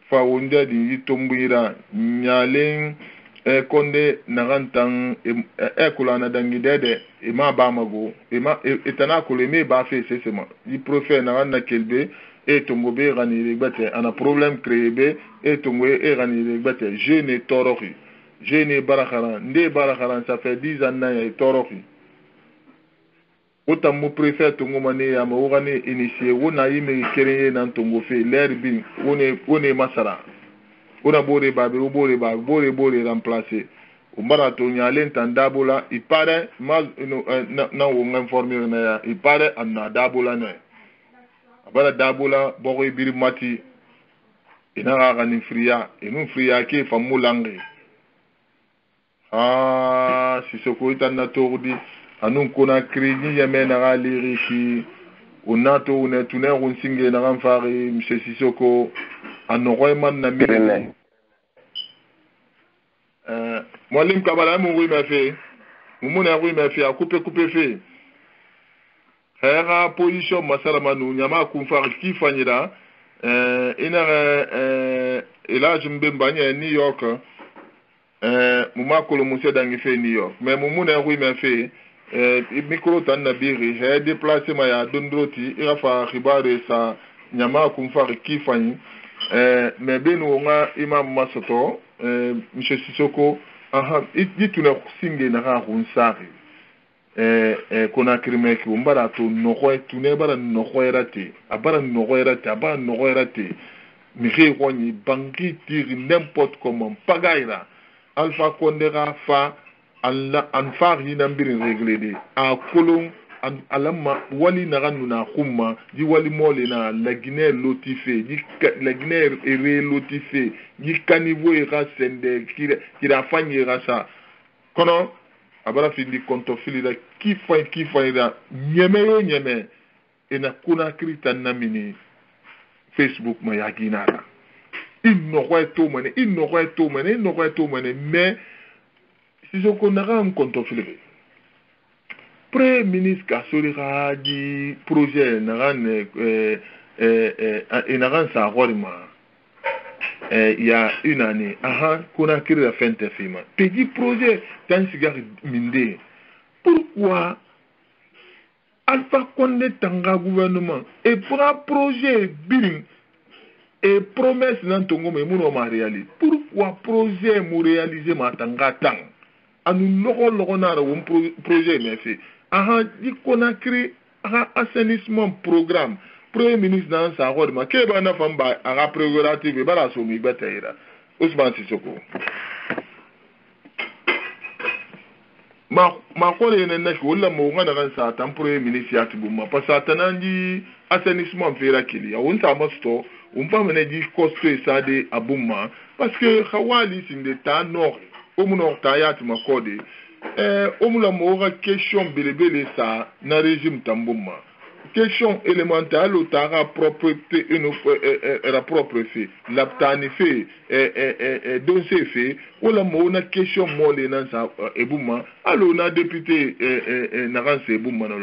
fa wonja di tombira nyalen konde narantan kulana dangi dede ma ba mago etana kuleme ba fe sesema i prophète naranda kelbe et tombobe rani legbate ana problème créé be et tombobe et rani legbate je ne toroki je ne barakharan nde barakharan ça fait 10 ans na toroki autant mo préfère tongo mané ya mo gane initié wona yime kereye nan tongo fe l'air bin one masara ona bore babe o bore remplacer o marato nyalen tandabola il paraît mal na wo informer na ya il paraît anna dabola na abala dabola bogo bir mati ina ga ni fria inu fria ke famulange Sissoko itana tordi anun kona krigi yamena ga liriki unato une tuner un singe na ramfari monsieur Sissoko anogoy man na mine Mwalim kabala mu wi ma fe mumuna wi ma fe a couper fe hera position masala manu nyama kumfar ki fanyira ina ila jumbe mbanya New York muma kolo musse dangi fe New York mais mumuna wi ma fe micro tan na biri he déplacer ma ya dondroti ira fa khibare sa nyama kumfar ki fanyi mais beno nga imam masoto monsieur Sissoko ituna singe na ga hunsari kona kirmeki umbara to nokoy tune bara nokoyrate abara nokoyrate mi réwoni bangi tiri n'importe comment pagaira alpha kondera fa alla anfar hinambiri réglé a kolon alama wali naranu na khumma di wali mole na la Guinée lotifé di la Guinée ere lotifé di caniveau era sende kira fanyi rasa kono abara fili konto fili da kifa da nyeme ena kuna krita namini Facebook ma yaginara inno to mane mais Sissoko nara un konto fili Premier ministre Kassolira di projet naran naran sa rolma il y a une année qu'on a créé la fin de film petit projet dans cigare minde pourquoi Alpha Condé tanga gouvernement et pour un projet biling et promesse dans tongo mais mon ma réaliser pourquoi projet mo réaliser ma tanga tang anu logo na un projet mais fait di Conakry assainissement programme premier ministre dans sa rôle ma ke bana famba aga prérogative bala so mi bataira Ousmane Sissoko ma ko le ne nak wala mo ngana kan sa tan premier ministre ya tibuma parce que tanandi assainissement fera kili ya wonta masto umpa mene di costo ça de abuma parce que khawali sinde ta nord o mu nord ta ya ti makode omula moga question belebele sa na régime tambuma question élémentaire l'otara propreté la propre fait l'aptani fait donc c'est fait wala mo na question mole na sa ebuma allo na député na ranse ebuma na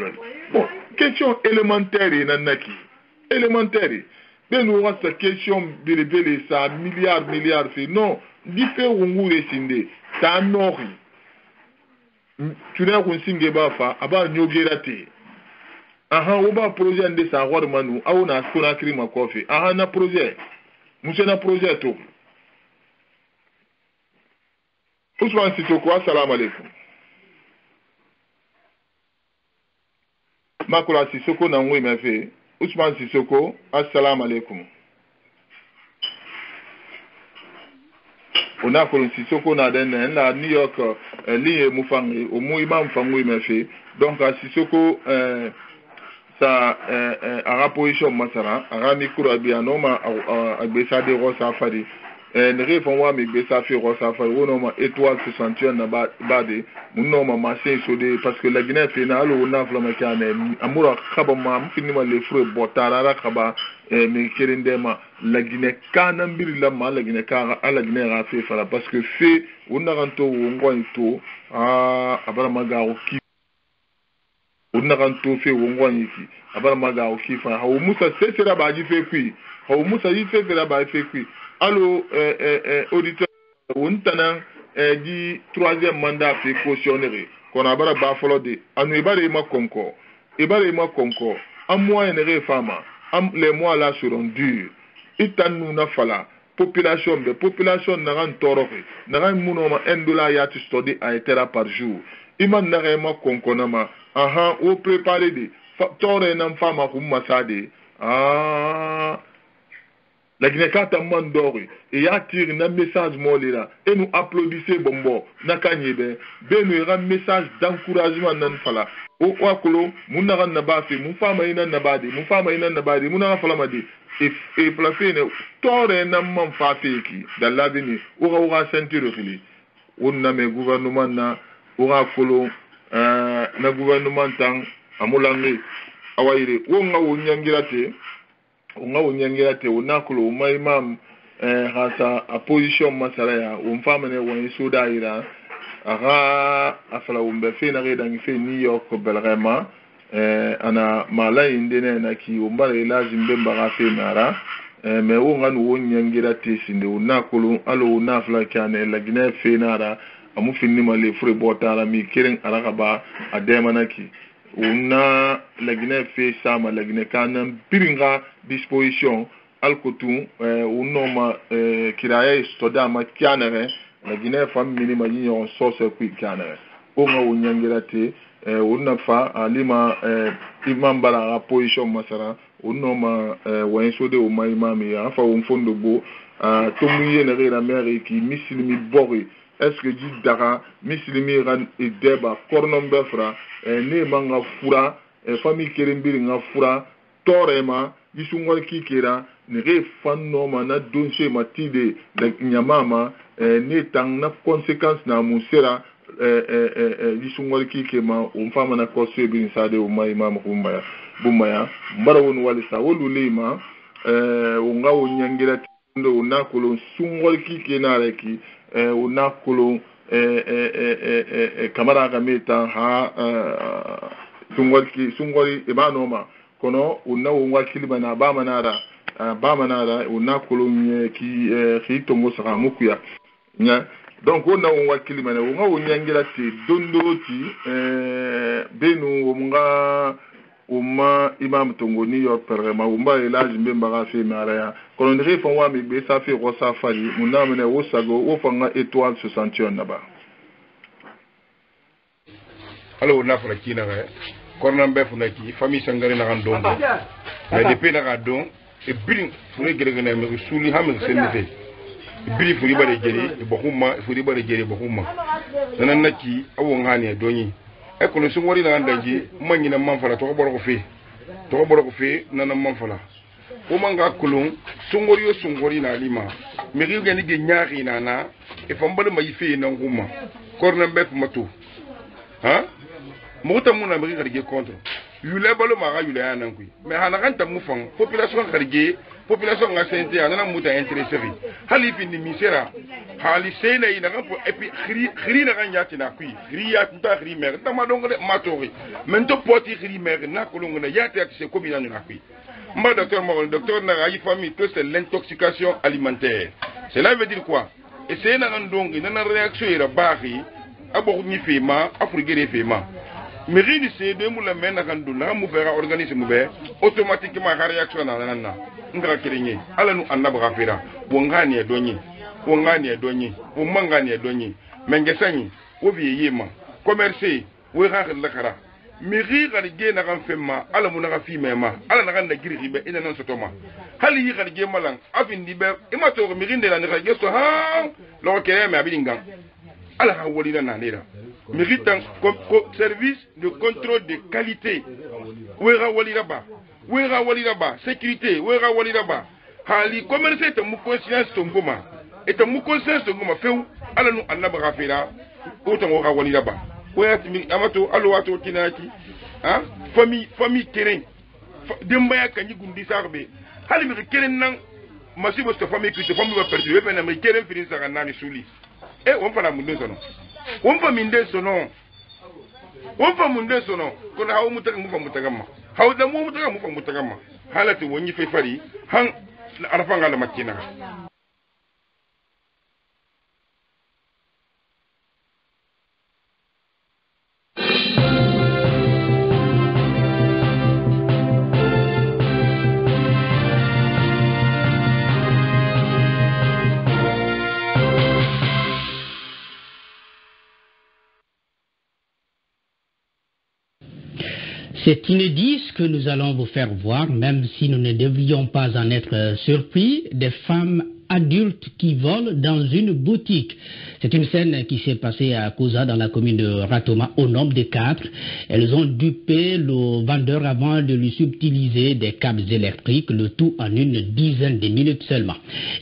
bon question élémentaire na naki élémentaire ben on va sa question belebele sa milliard fait non di fait ngure sinde ta nori tu n'as qu'un singe bafa aba nyogerate oba projet de sa roi manu au na skona krima kofi na projet monsieur na projet to Ousmane Sissoko assalamu alaikum makula Sissoko na ngwe mefe Ousmane Sissoko assalamu alaikum on a connu Sissoko na den la New York lié mufangi au mu imam fangu mefe donc Sissoko sa aga position masara aga mikro abi anoma agbesa de rosa fari ne refon wa mi gbesa fi rosa fari wono ma étoile 61 na bade munno ma marché sode parce que la Guinée fait na alo na flama kane amura khaba ma mfini ma le fure botara ra khaba mi kerindema la Guinée kana mbiri la ma la Guinée ka ala Guinée ra fait fara parce que fait wonna kanto wongo into abara maga o ki wonna kanto fait wongo yiki abara maga o ki fa ha musa sesera ba ji fait kui ha musa yi sesera ba fait kui allo auditeur wontana di troisième mandat fait cautionner qu'on a bara ba folo de anu ibare ma konko en moyen ne fama les mois là seront durs itanu na fala population na ran toroke na ran munoma $1 ya to study a etera par jour iman na ma konko na ma aha o préparer de tore na fama kum masade la Guinée kata mandori et y a tiré un message molira et nous applaudissez bombo nakanyebe benu un message d'encouragement nan fala o akolo munaran nabafi mu fama ina nabadi munara fala madi et placer ne tore na man fafeki dans l'avenir ora sentir fili on na me gouvernement na ora akolo na gouvernement tang amulangi awayire wonga wonyangirate unga unyangirate unakulo umaimam hasa a position masaraya umfamene wani soda ira aga afala umbefe na reda ngife New York belrema ana mala indene na ki umbara ilazi mbemba gafe nara me unga nu unyangirate sinde unakulo alo unafla kyane la Guinée fe nara amufini male fure botara mi kiren arakaba ademanaki una la Guinée fait ça ma la Guinée kana biringa disposition alkotu unoma kiraye stoda ma kianere la Guinée fam minima yion source qui kianere onga unyangirate unna fa alima imambara position masara unoma wensode o maimami afa umfondo bo tomuye na rera mere ki misilimi bori est-ce que dit dara misilimi ran e deba kornombe fra ne manga fura famille kerembiri nga fura torema yisungol kikera ne re fanno mana donse matide da nyamama ne tang na conséquence na musera yisungol kikema umfama na kose bin sade o mai mama kumbaya bumaya mbara wonu walisa wolu lema unga onyangira ndo unakulo sungol kikena reki unakulo kamara kameta ha sungori ibanoma kono unna unwa kilibana ba manara unna kolonye ki tongo saka mukuya nya donc unna unwa kilibana unga unyangira ti dondoti benu umma imam tongo New York perma umba elage mbemba gafe maraya kono ndire fon wa mi be sa fe rosa fali munamene wosago wo fanga étoile 61 naba
alors na fala kina ga korna mbefu na ki famille sangari na gandon mais depuis na gadon e brin fure gere me suli hamen semete bri furi bare gere bohuma furi bare gere bohuma nanan naki awo ngani donyi e kono sun wari na ndanji manyi na manfala to boro ko fe nanan manfala o manga kulun sungori na lima me riga ni ge nyaari na e fambale mai fe na nguma korna mbefu matu ha mota muna me riga ge contre yule balo ma ga yule yana ngui me hana kanta mufang population kharige population nga sente ana muta intéressé hali fi ni misera hali sene ina ko et puis khiri na ganya tina kui khiri ya tuta khiri mer tama dongo de matori mento poti khiri mer na ko ngona yati ati se komi na kui mba docteur na ga famille que c'est l'intoxication alimentaire. Cela veut dire quoi? Et c'est na ndongi na réaction ira bari abo ni fema afrigere fema mairie c'est de moula mena kandula mu vera organiser mu be automatiquement réaction na nana ngara kirenye ala nu annabra fera wongani e donyi womangani e donyi mengesanyi obi yema commercer we ra la kara mairie garige na kan fema ala mu na fi mema ala na kan na giri be ina non sotoma hali yi garige malang afin dibe imato mairie de la ngerage so ha lo kere me abinga ala ha woli na nera méritant service de contrôle de qualité wera wali là-bas wera wali là-bas sécurité wera wali là-bas hali commerce est mu conscience tongoma et mu conscience tongoma feu ala nu annaba rafira autant wera wali là-bas wera timi amato alo wato kinaki hein famille terrain dembaya kanyi gundi sarbe hali mi keren nan masibo sto famille que famille va perdre ben na mi keren fini saka nani suli on fa na munde sono on fa minde sono on fa munde sono ko na hawo mutaka mu fa mutagama hawo da mu fa mutagama halatu woni fe fari han arafanga la makina.
C'est inédit ce que nous allons vous faire voir, même si nous ne devrions pas en être surpris, des femmes adultes qui volent dans une boutique. C'est une scène qui s'est passée à Koza dans la commune de Ratoma au nombre de 4. Elles ont dupé le vendeur avant de lui subtiliser des câbles électriques, le tout en une dizaine de minutes seulement.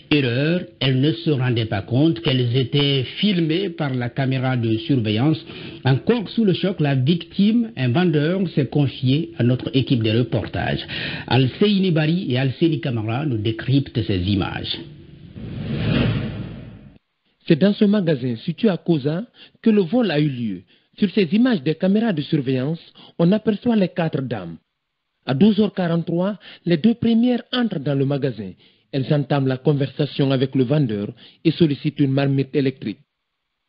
Erreur, elles ne se rendaient pas compte qu'elles étaient filmées par la caméra de surveillance. Encore sous le choc, la victime, un vendeur, s'est confié à notre équipe de reportage. Alseini Bari et Alseni Kamara nous décryptent ces images.
C'est dans ce magasin situé à Koza que le vol a eu lieu. Sur ces images des caméras de surveillance, on aperçoit les 4 dames. À 12h43, les 2 premières entrent dans le magasin. Elles entament la conversation avec le vendeur et sollicitent une marmite électrique.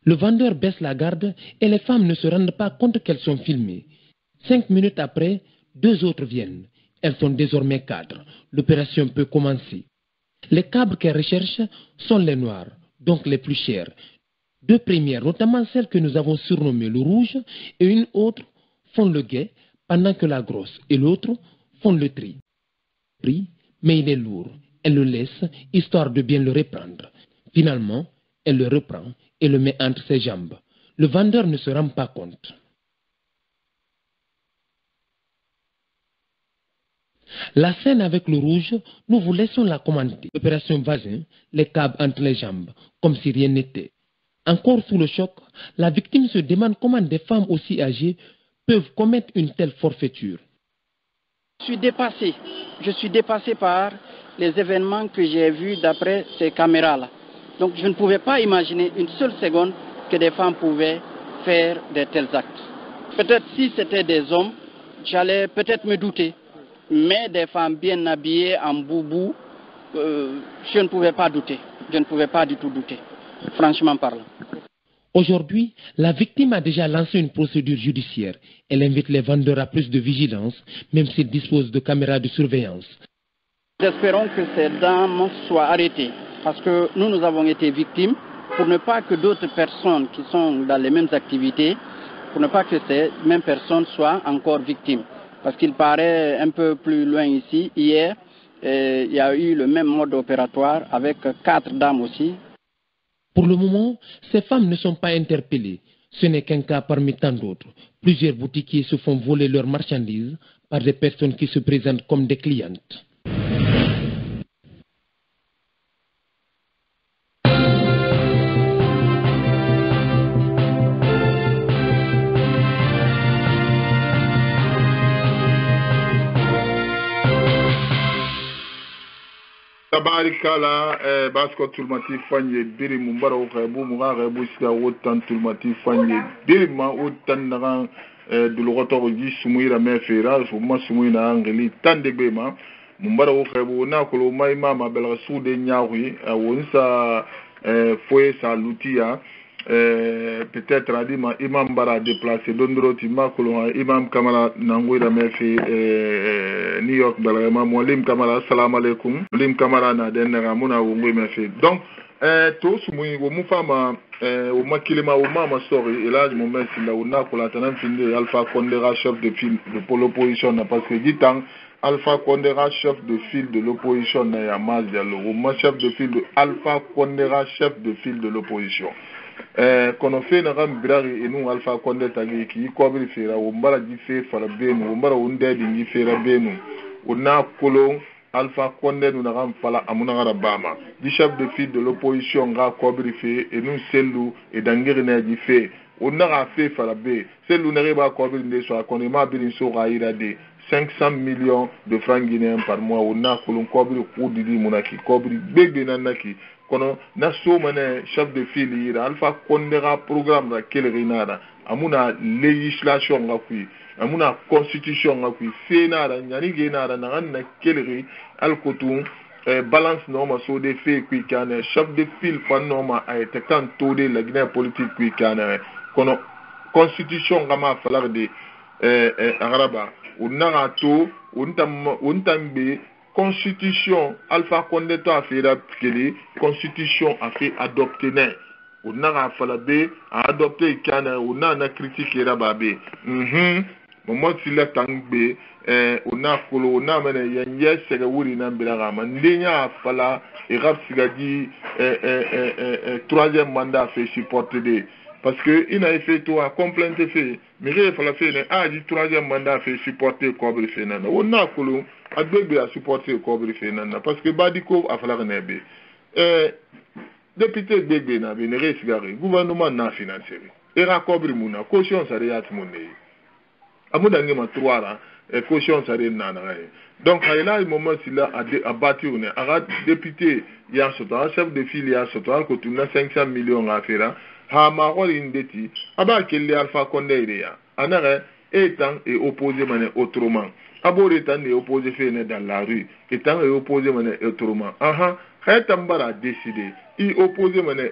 Le vendeur baisse la garde et les femmes ne se rendent pas compte qu'elles sont filmées. 5 minutes après, 2 autres viennent. Elles sont désormais 4. L'opération peut commencer. Les câbles qu'elles recherchent sont les noirs, donc les plus chers. 2 premières, notamment celle que nous avons surnommée le rouge, et une autre font le guet, pendant que la grosse et l'autre font le tri. Mais il est lourd. Elle le laisse, histoire de bien le reprendre. Finalement, elle le reprend et le met entre ses jambes. Le vendeur ne se rend pas compte. La scène avec le rouge, nous vous laissons la commenter. L'opération Vagin, les câbles entre les jambes, comme si rien n'était. Encore sous le choc, la victime se demande comment des femmes aussi âgées peuvent commettre une telle forfaiture.
Je suis dépassé par les événements que j'ai vus d'après ces caméras-là. Donc je ne pouvais pas imaginer une seule seconde que des femmes pouvaient faire de tels actes. Peut-être si c'était des hommes, j'allais peut-être me douter. Mais des femmes bien habillées en boubou, je ne pouvais pas douter. Je ne pouvais pas du tout douter, franchement parlant.
Aujourd'hui, la victime a déjà lancé une procédure judiciaire. Elle invite les vendeurs à plus de vigilance, même s'ils disposent de caméras de surveillance.
Espérons que ces dames soient arrêtées, parce que nous avons été victimes, pour ne pas que d'autres personnes qui sont dans les mêmes activités, pour ne pas que ces mêmes personnes soient encore victimes. Parce qu'il paraît un peu plus loin ici, hier, il y a eu le même mode opératoire avec 4 dames aussi.
Pour le moment, ces femmes ne sont pas interpellées. Ce n'est qu'un cas parmi tant d'autres. Plusieurs boutiquiers se font voler leurs marchandises par des personnes qui se présentent comme des clientes.
Tabarikala basko tulmati fanye biri mumbara ukhabu muga bu sika wotan tulmati fanye biri ma wotan naga dulugoto ji sumuira mefira suma sumuina angeli tande bema mumbara ukhabu na kulo mai mama belga sude nyawi wonsa foye sa lutia peut-être adima imam bara déplacer dondroti makulo imam kamara nanguira mefi New York belga molim kamara assalamu alaikum molim kamara na denera muna wongui mefi donc to sumui wo mufama o makilima o mama story elage mo merci la una ko la tanan finde Alpha Condera chef de file de l'opposition parce que ditang Alpha Condera chef de file de l'opposition na ya Maz Diallo o chef de file de Alpha Condera chef de file de l'opposition kono fe na gam birari enu Alpha Condé tagi ki kobri fera o mbara ji fe fara benu o mbara unde di ji fera benu o na kolo Alpha Condé nous n'avons pas la amuna bama du chef de file de l'opposition ga kobri fe et nous celu et d'angere na di fe on a fait falabe celu n'arrive pas kobri de so qu'on ma bin so ga ira de 500 millions de francs guinéens par mois on a kolon kobri ko di munaki kobri bebe nanaki kono na so mané chef de file ira Alpha Condé ga programme da kele rinada amuna législation ga kui amuna constitution ga kui fena da nyani ge na da na kele alkotou balance norma so de fait kui kana chef de file pan norma a été tant de la Guinée politique kui kana kono constitution ga ma falar de araba unanga to untambe constitution Alpha Condé to a fait appliquer constitution a fait adopter na unanga falabe a adopter kana unana critiquer rababe moment sila tangbe una kolo una mene yenye sega wuri na mbira ma ndenya fala irap sigadi troisième mandat fait supporter de parce que il a fait tout à complainte fait mais il fallait faire a dit troisième mandat fait supporter Kobri fait nana una kolo adbebe a supporter Kobri fait nana parce que badiko a fala nebe député bebe na be ne resigare gouvernement na financier era Kobri muna caution ça réat monnaie amudange matruara caution ça nana donc il a un moment s'il a battu on a député il y a ce temps chef de file il y a ce temps que tu as 500 millions à faire ha ma roli ndeti aba kelle Alpha Condé ya anare étant et opposé mané autrement abo étant et opposé fait dans la rue étant et opposé mané autrement aha Tambara décidé il opposé mané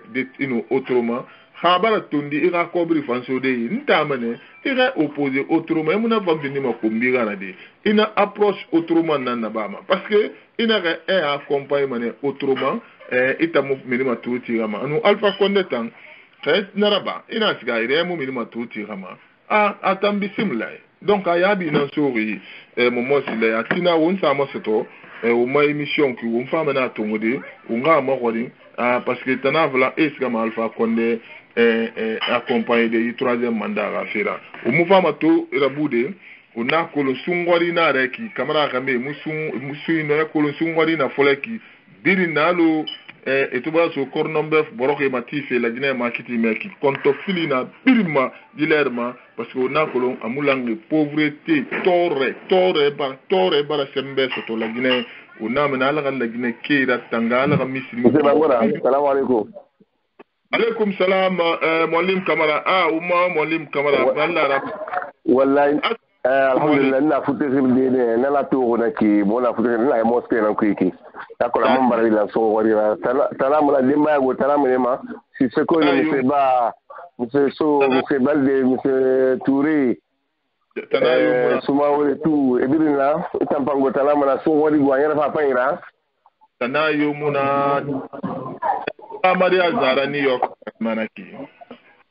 autrement Habara tundi ira Kobri fanso de ntamane ira opposé autrement muna vambini makumbira na de ina approche autrement nan bama parce que ina a accompagnement autrement itamu minima tuti rama anu Alpha Condé tan naraba ina siga ire mu minima tuti rama atambi simlay donc ayabi nan sori momo sile atina won sama seto o ma émission ki won fama na tongode unga ma rodin parce que tanavla esgama Alpha Condé accompagné de troisième mandat à faire au mouvement to rabude on a kolo sungwari na reki kamera kambe musu na kolo sungwari na foleki biri nalo etuba so cornombe boroke matife la Guinée makiti meki konto filina birima dilerma parce que on a kolo amulange pauvreté tore bara sembe soto la Guinée on a menala la Guinée kira tangala ka misri
assalamu alaykum
alaikum salam Moualim Kamara Moualim Kamara
wallahi alhamdulillah na futé de na la tour na ki bona futé na mosquée na ki d'accord mon bari la so wari salam la limba go salam lema si ce ko ni se ba monsieur Balde monsieur Touré Soumaoro tout e birina tampango salam na so wari go anyara fa paira
tanayo muna Maria Zara New York manaki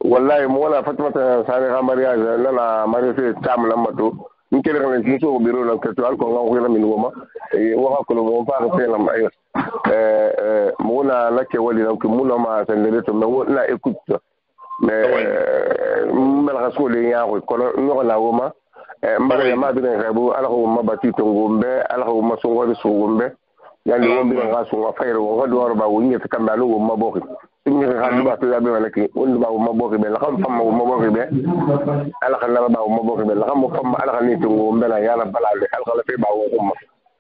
wallahi mo wala Fatimata Sare Maria la Maria se tam la mato ni kele kan ni so biro la keto al ko ngam ko min woma e wa ko mo pa ko la ma mo wala la ke wali la ko mo ma tan le to me wala écoute mais mala rasko le ya ko no la woma mbara ma bi ne rebu ala ko ma bati to ngombe ala ko ma so ngori so ngombe yani won bi nga so wa fayro wo do ba wo ñe fi kambalu wo ma bokki ñi nga xam ba to ya be wala ki won ba wo ma bokki be la xam fam wo ma bokki be ala xam la ba wo ma bokki be la xam fam ala xam ni to wo mbela yalla balale ala xam la fe ba wo ko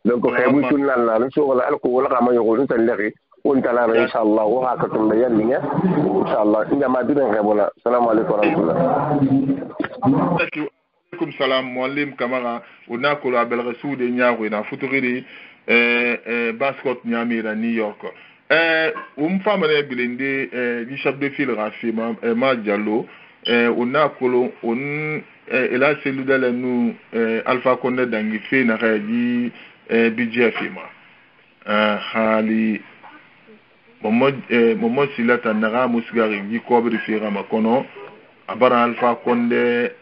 donc xebu tun lan la so wala al ko wala xam yo ko tan lexi won tala inshallah wo ha ka tum be yan ni inshallah inda ma bi den xebola assalamu alaykum wa rahmatullah
alaykum salam Moualim Kamara ona ko la bel rasoul de ñaago na futuri Bascott Nyamira New York femme bilende du chef de file Rafi ma Diallo on a kolo on et là c'est lui dans nous Alpha Condé dangi fait na di budget fima hali momo sila tanara musgari di kobe fira makono abara Alpha Condé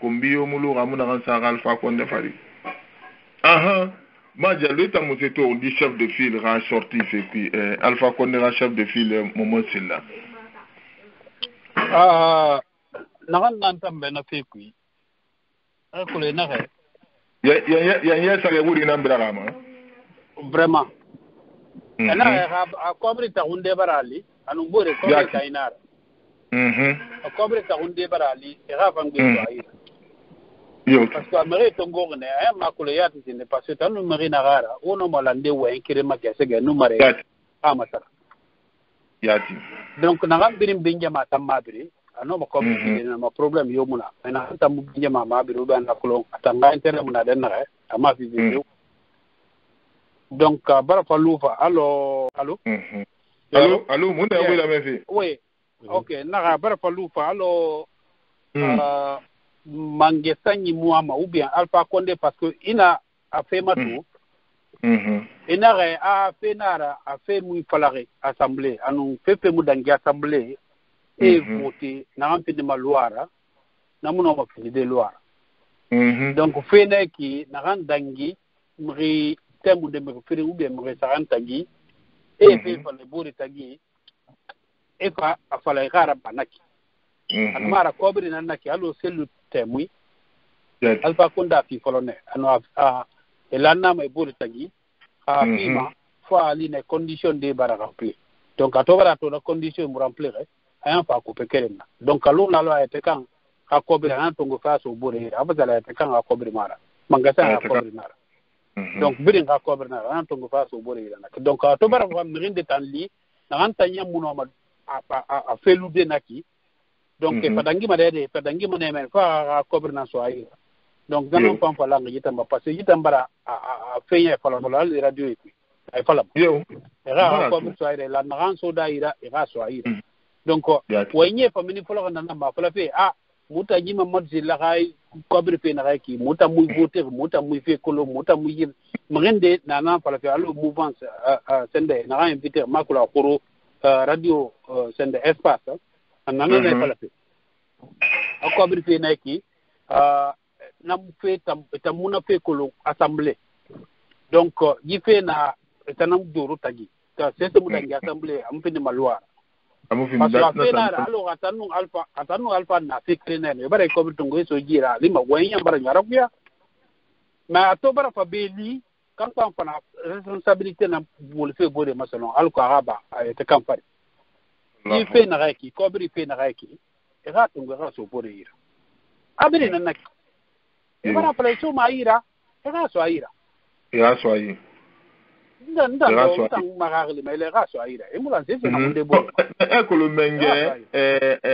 kombio mulu ramuna kan Alpha Condé fari Madia, le temps où du chef de file a sorti, Alpha Condé, chef de file, moment c'est là.
nagan nan tambe na fekui akule na he
ya sa wuri nan brama
vraiment ana a kobri ta hunde barali anu bore ko ta inar a kobri ta hunde barali e ga fam gbe ayi yo parce que amere to ngone ay makule ya tine parce que tanu mari na gara ono malande wa enkire makese ga numare amata
yati
donc nagam birim binjama tamabiri ano ma comme ma problème yo muna ena tam binjama mabiri be na kulon atanga intérêt muna den na ama fi vidéo donc bara falufa allo
munda wila mefi
oui OK na bara falufa allo mangesanyi muama ou bien Alpha Condé parce que ina a fait matu ina a fait nara a fait muy falare assemblée anu pepe mu dangi assemblée et voter na ampi de maluara na muno ma fini de loire donc fena ki na ran dangi mri temu de me fere ou bien mri sarantagi et fait fa le bori tagi e fa afala gara banaki mara kobri na naki allo selu temui Alpha Condé fi folone ano elana mai bori tagi fima faut ali les conditions de bara remplir donc atobara to la condition mu remplir ayan fa ko pekerena donc allo na lo ayete kan ka kobri an tongo fa so bori abazala ayete kan ka kobri mara mangasa ka kobri mara donc bidin ka kobri na an tongo fa so bori na donc atobara fa mirinde tan li na an tanya muno ma a felude naki donc padangi ma de padangi mo ne men fa ka kobri na so ayi donc ganon pam fala nga yitamba parce que yitambara a fenya fala fala le radio epi ay fala yo era ko so ayre la naran so daira era so ayre donc wenye famini fala na ma fala fe muta jima modzi la hay ko bir fe na hay ki muta muy voter muta muy fe kolo muta muy yim mrende na na fala fe allo mouvance sende na ha inviter makula koro radio sende espace na na fala fe ko bir fe na ki na fait tamuna fait kolo assemblée donc yi fait na tanam doro tagi c'est ce mudangi assemblée am fait de malwa
amu fi
parce que fait na alors atanu alpha na fait créner bare ko bitungo so jira lima wanya bara nyarabia mais to bara fa beli quand on fait responsabilité na pour le fait bode masalon alko araba te campagne yi fait na reki ko bi fait na reki e ga tungo ga so bode ira abiri na naki bara preso maira era so aira
ya so ayi
nda tang magagli mele ga so aira e mulan se na munde bo
ko lo menge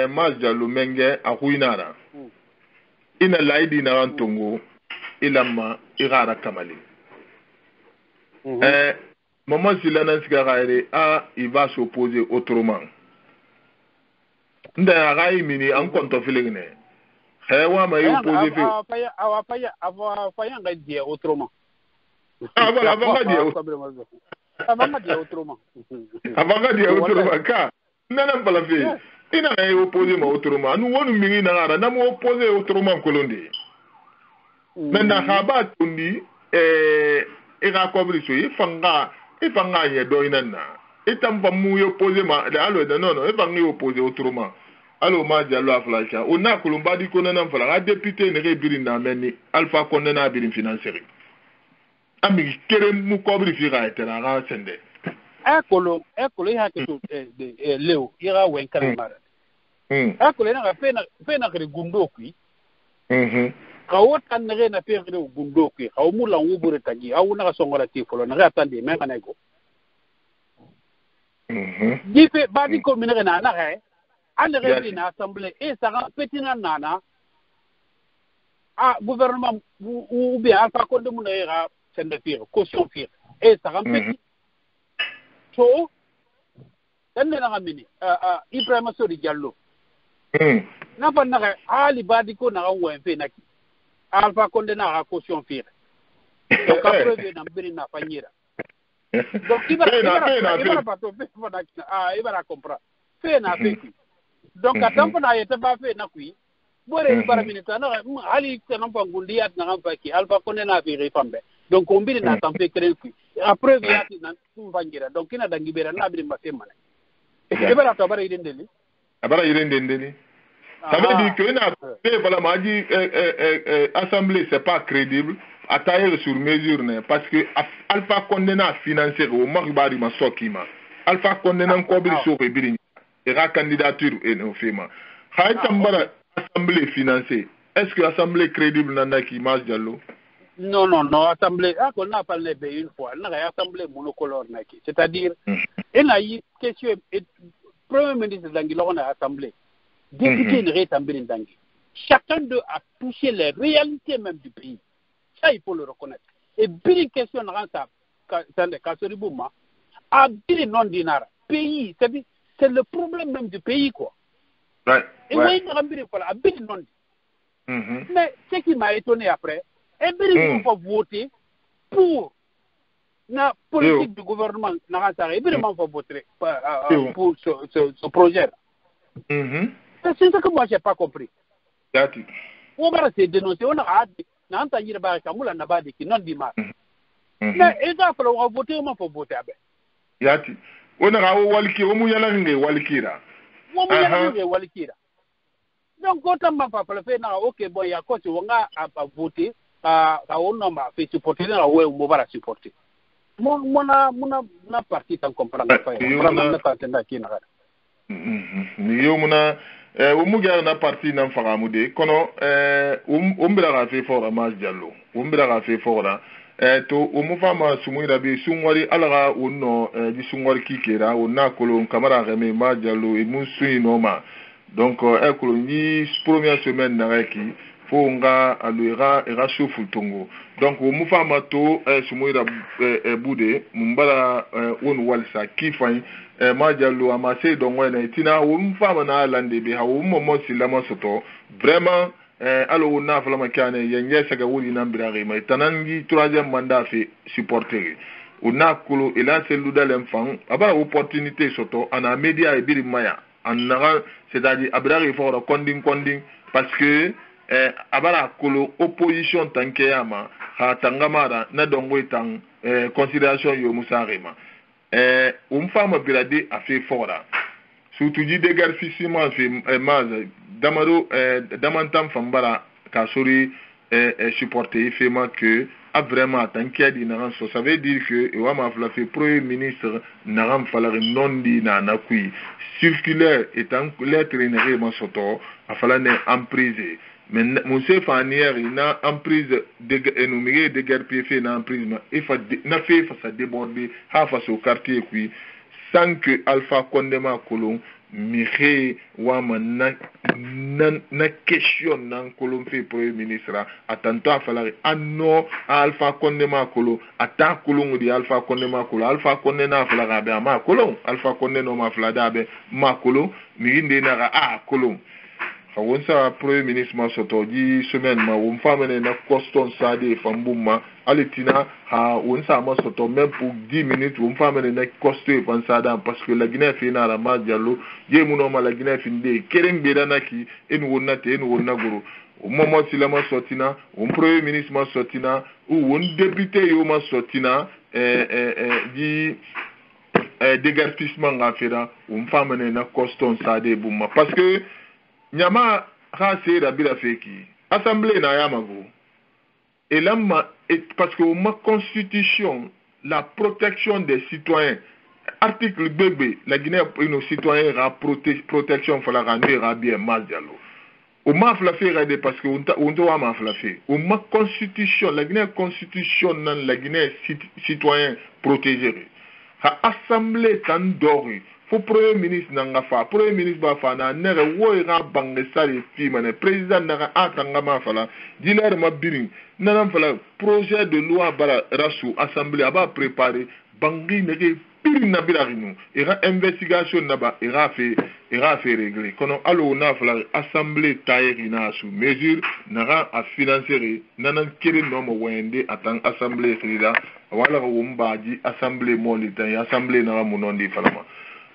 mazja lo menge a huinara ina laidi na rantongo ilama irara kamali maman silana sigaraire il va s'opposer autrement nda rai mini an konto filingne Hewa ma yo posé fait.
Faya nga dire autrement.
Voilà, avant nga dire
autrement.
Avant nga dire autrement ka. Nana bala fe. Ina nga yo posé ma autrement. Nous wonu mingi na ngara na mo opposé autrement kolonde. Maintenant haba tundi ga kobri so ifanga ye do inana. Itamba mu yo posé ma alo non ifanga yo posé autrement. Alors, ma dialo aflasha. On a Colombadi Konan Fala, député ne rébirin d'ameni, Alpha Condé na birin financier. Ami, Kerem Mukobri Fira et la sende.
Ecolo, il y a que Léo, il y a un camarade. Ecolo, il y a un peu de gundo qui. Quand on n'a pas de gundo qui, quand on a un peu de tagi, on a son relatif, on a attendu, même un ego. Dit fait, badi comme une renana, an réuni na assemblée et ça pétina nana gouvernement ou bien Alpha Condé mun era sende fire caution fire et ça petit to dan na ngamini Ibrahima Sori Diallo na fa na ali badi ko na ngwe fe na Alpha Condé na caution fire donc après na mbiri na fanyira donc ibara pato fe na ibara comprendre fe na fe donc atampo na yete ba fe na kui bore bara minita na ali tanampa ngundiat na ngamba ki Alpha Condé na fi refambe donc ombiri na tampe kren kui après viati na tumbangira donc ina dangibera na bi mbasemana e bara to bara idendeli
abara irendendeni. Ça veut dire que voilà, m'a dit assemblée c'est pas crédible, à tailler sur mesure parce que Alpha Condé a financé au Maribari Masokima. Alpha Condé a encore sur Biring et la candidature est non fema. Hay tambara assemblée financée. Est-ce que assemblée crédible nana qui marche Diallo?
Non, assemblée, on a parlé une fois, on a assemblée monocolore naki. C'est-à-dire, il y a une question, premier ministre d'Anguilla, on a assemblé. Député ne rétablit d'Anguilla. Chacun d'eux a touché les réalités même du pays. Ça, il faut le reconnaître. Et bien, une question de ça, Kassoribouma, a bien non dinar. Pays, c'est le problème même du pays, quoi. Et moi, il a bien non dit. Mais ce qui m'a étonné après, et bien, il faut voter pour la politique du gouvernement. Et bien, il faut voter pour ce projet. C'est ce que moi, je n'ai pas compris. On va se dénoncer, on a dit, on a entendu qui non dit mal. Mais il va falloir voter, on faut voter.
Yati. On a walki, on m'a dit walkira.
On m'a dit walkira. Donc, quand on m'a fait, ok, bon, il y a quoi, on a voté, on a fait supporter, on va supporter. Mon parti, t'en comprends pas.
Umuga na parti na fagamude kono umbira ga fe fora mas Diallo umbira ga fe fora to umufama sumuira bi sungwari alaga unno di sungwari kikera onna kolo kamara ga me mas Diallo e musu noma donc kolo ni première semaine na reki fo nga aluira era soufu tongo donc umufama to sumuira bude mumbara on walsa kifai Diallo amassé donc ouais tina ou femme na lande be ha ou momo silama soto vraiment alors on a vraiment kane yenye saka wuri na mbirare mais tanangi troisième mandat fait supporter on a kolo et là c'est l'ouda l'enfant aba opportunité soto ana média et biri maya anara c'est-à-dire abirare fort konding parce que abara kolo opposition tankeyama ha tangamara na dongo tang considération yo musarema femme birade a fait fort là. Surtout dit des gars physiquement fait maz damaro damantam fambara kasori supporter fait que a vraiment tankia di naran so ça veut dire que wa ma fait premier ministre naran falare non di na nakui circulaire étant lettre générée mon soto a falane emprise. Mais monsieur Fanier il a emprise énuméré de guerre PF na emprise il faut na fait face à déborder face au quartier puis sans que Alpha Condé ma colon mire wa na question nan colon fait premier ministre attentat falare anno Alpha Condé ma colon attaque colon di Alpha Condé ma colon Alpha Condé na falare be ma colon Alpha Condé no ma flada be ma colon mi inde na colon on sa premier ministre ma soto di semaine ma on femme na coston sade fambuma aletina ha on sa ma soto même pour 10 minutes on femme na costo pensada parce que la Guinée fait na ma Diallo ye muno ma la Guinée finde kereng bedana ki en wonna te en wonna guru au moment si la ma sotina on premier ministre ma sotina ou on député yo ma sotina di dégarpissement ngafera on femme na coston sade buma parce que Nyama Rase Rabila Feki, Assemblée Nayamago, et là, parce que ma constitution, la protection des citoyens, article 2B, la Guinée, nos citoyens, la protection, il faut la rendre bien, mal dialogue. Au ma flafé, parce que on doit ma flafé. Au ma constitution, la Guinée constitution, la Guinée citoyen protégé. La Assemblée t'endori. Pour premier ministre n'angafa premier ministre ba fa na nere wo ira bange sari fi mane président na atanga ma fala diler ma biring nanam fala projet de loi bara rasu assemblée aba préparer bangi nege biring na birarinu ira investigation na ba ira fait régler kono alo na fala assemblée taïri na sous mesure nara a financer nanan kiri no mo wende atang assemblée frida wala wo mbaji assemblée monita assemblée na munondi falama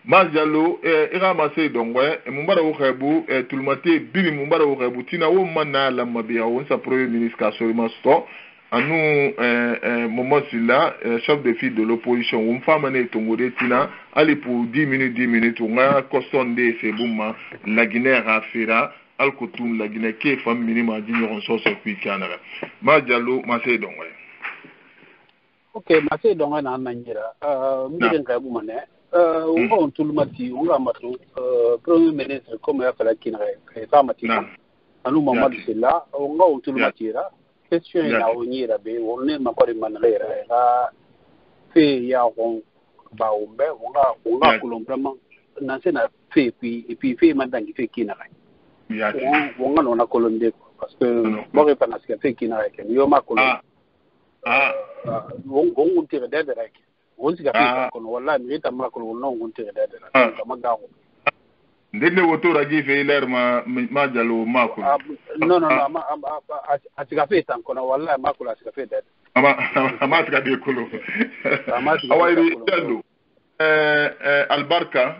Mazalo ira masé donc ouais mumbara wo khabu tout le matin biri mumbara wo khabu tina wo manna la mabia on sa premier ministre ka so ma sto à nous, moment là, chef de file de l'opposition, on fait mener Tongoré Tina, allez pour 10 minutes, on a costonné ces boumans, la Guinée a fait là, Al-Koutoum, la Guinée, qui est femme minimum d'ignorance sur ce pays Canada. Ma Diallo, ma c'est donc.
Ok, ma c'est donc un manière. M'dien ka boumane. On va tout le matin, on va matou. Premier ministre comme il a fait la Guinée, ça matin. À nous moment c'est là, on va tout le matin là. Question est là, on y est là, on est ma quoi de manière là. Fait ya on ba on va vraiment dans ce na fait et puis fait maintenant qui fait Guinée. On a colondé parce que moi je pense que fait Guinée que yo ma colondé. On tire d'aide avec. On s'y a fait voilà mais ta ma colondé on tire d'aide là. Comme garo.
Ndene woto ragi fait l'air ma Diallo ma ko.
Non a tu fait tant qu'on voilà ma ko la tu fait d'aide.
Ama tu de kolo. Awai Diallo. Albarka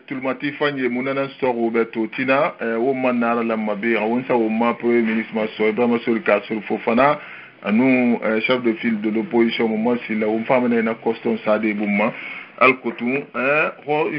tulmati fanye munana soro beto tina wo manara la mabe awonsa wo ma premier ministre maso Ibrahima Sori Kassour Fofana anu chef de file de l'opposition moment si la on femme na coston sade bumma Al-Koutoum ho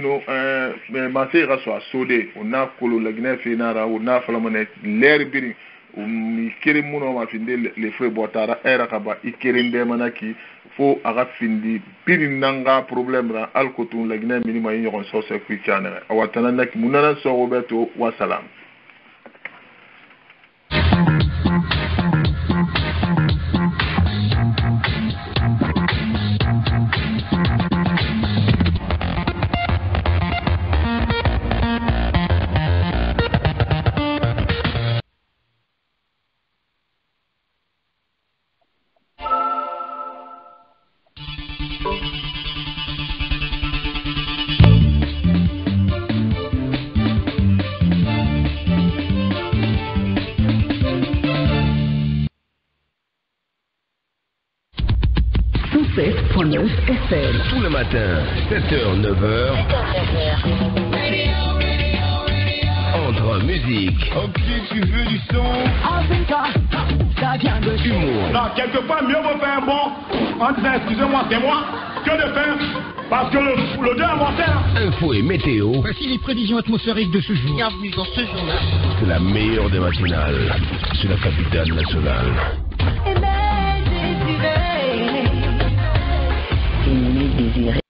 ma se raso asode ona kolo la Guinée finara ona falamane l'air biri ni kere muno ma finde les frais botara era kaba ikerinde manaki fo aga findi biri nanga problème ra Al-Koutoum la Guinée minima yon so se kwikana awatana nak munana so roberto wa salam.
FM. Tout le matin, 7h, 9h. Entre musique. Ok, tu veux du son.
Africa, ça vient de
humour.
Non, quelque part, mieux vaut faire bon en disant excusez-moi, c'est moi, que de faire parce que le Dieu a monté.
Info et météo.
Voici les prévisions atmosphériques de ce jour. Bienvenue dans ce jour-là.
C'est la meilleure des matinales. C'est la capitale nationale.
Désiré.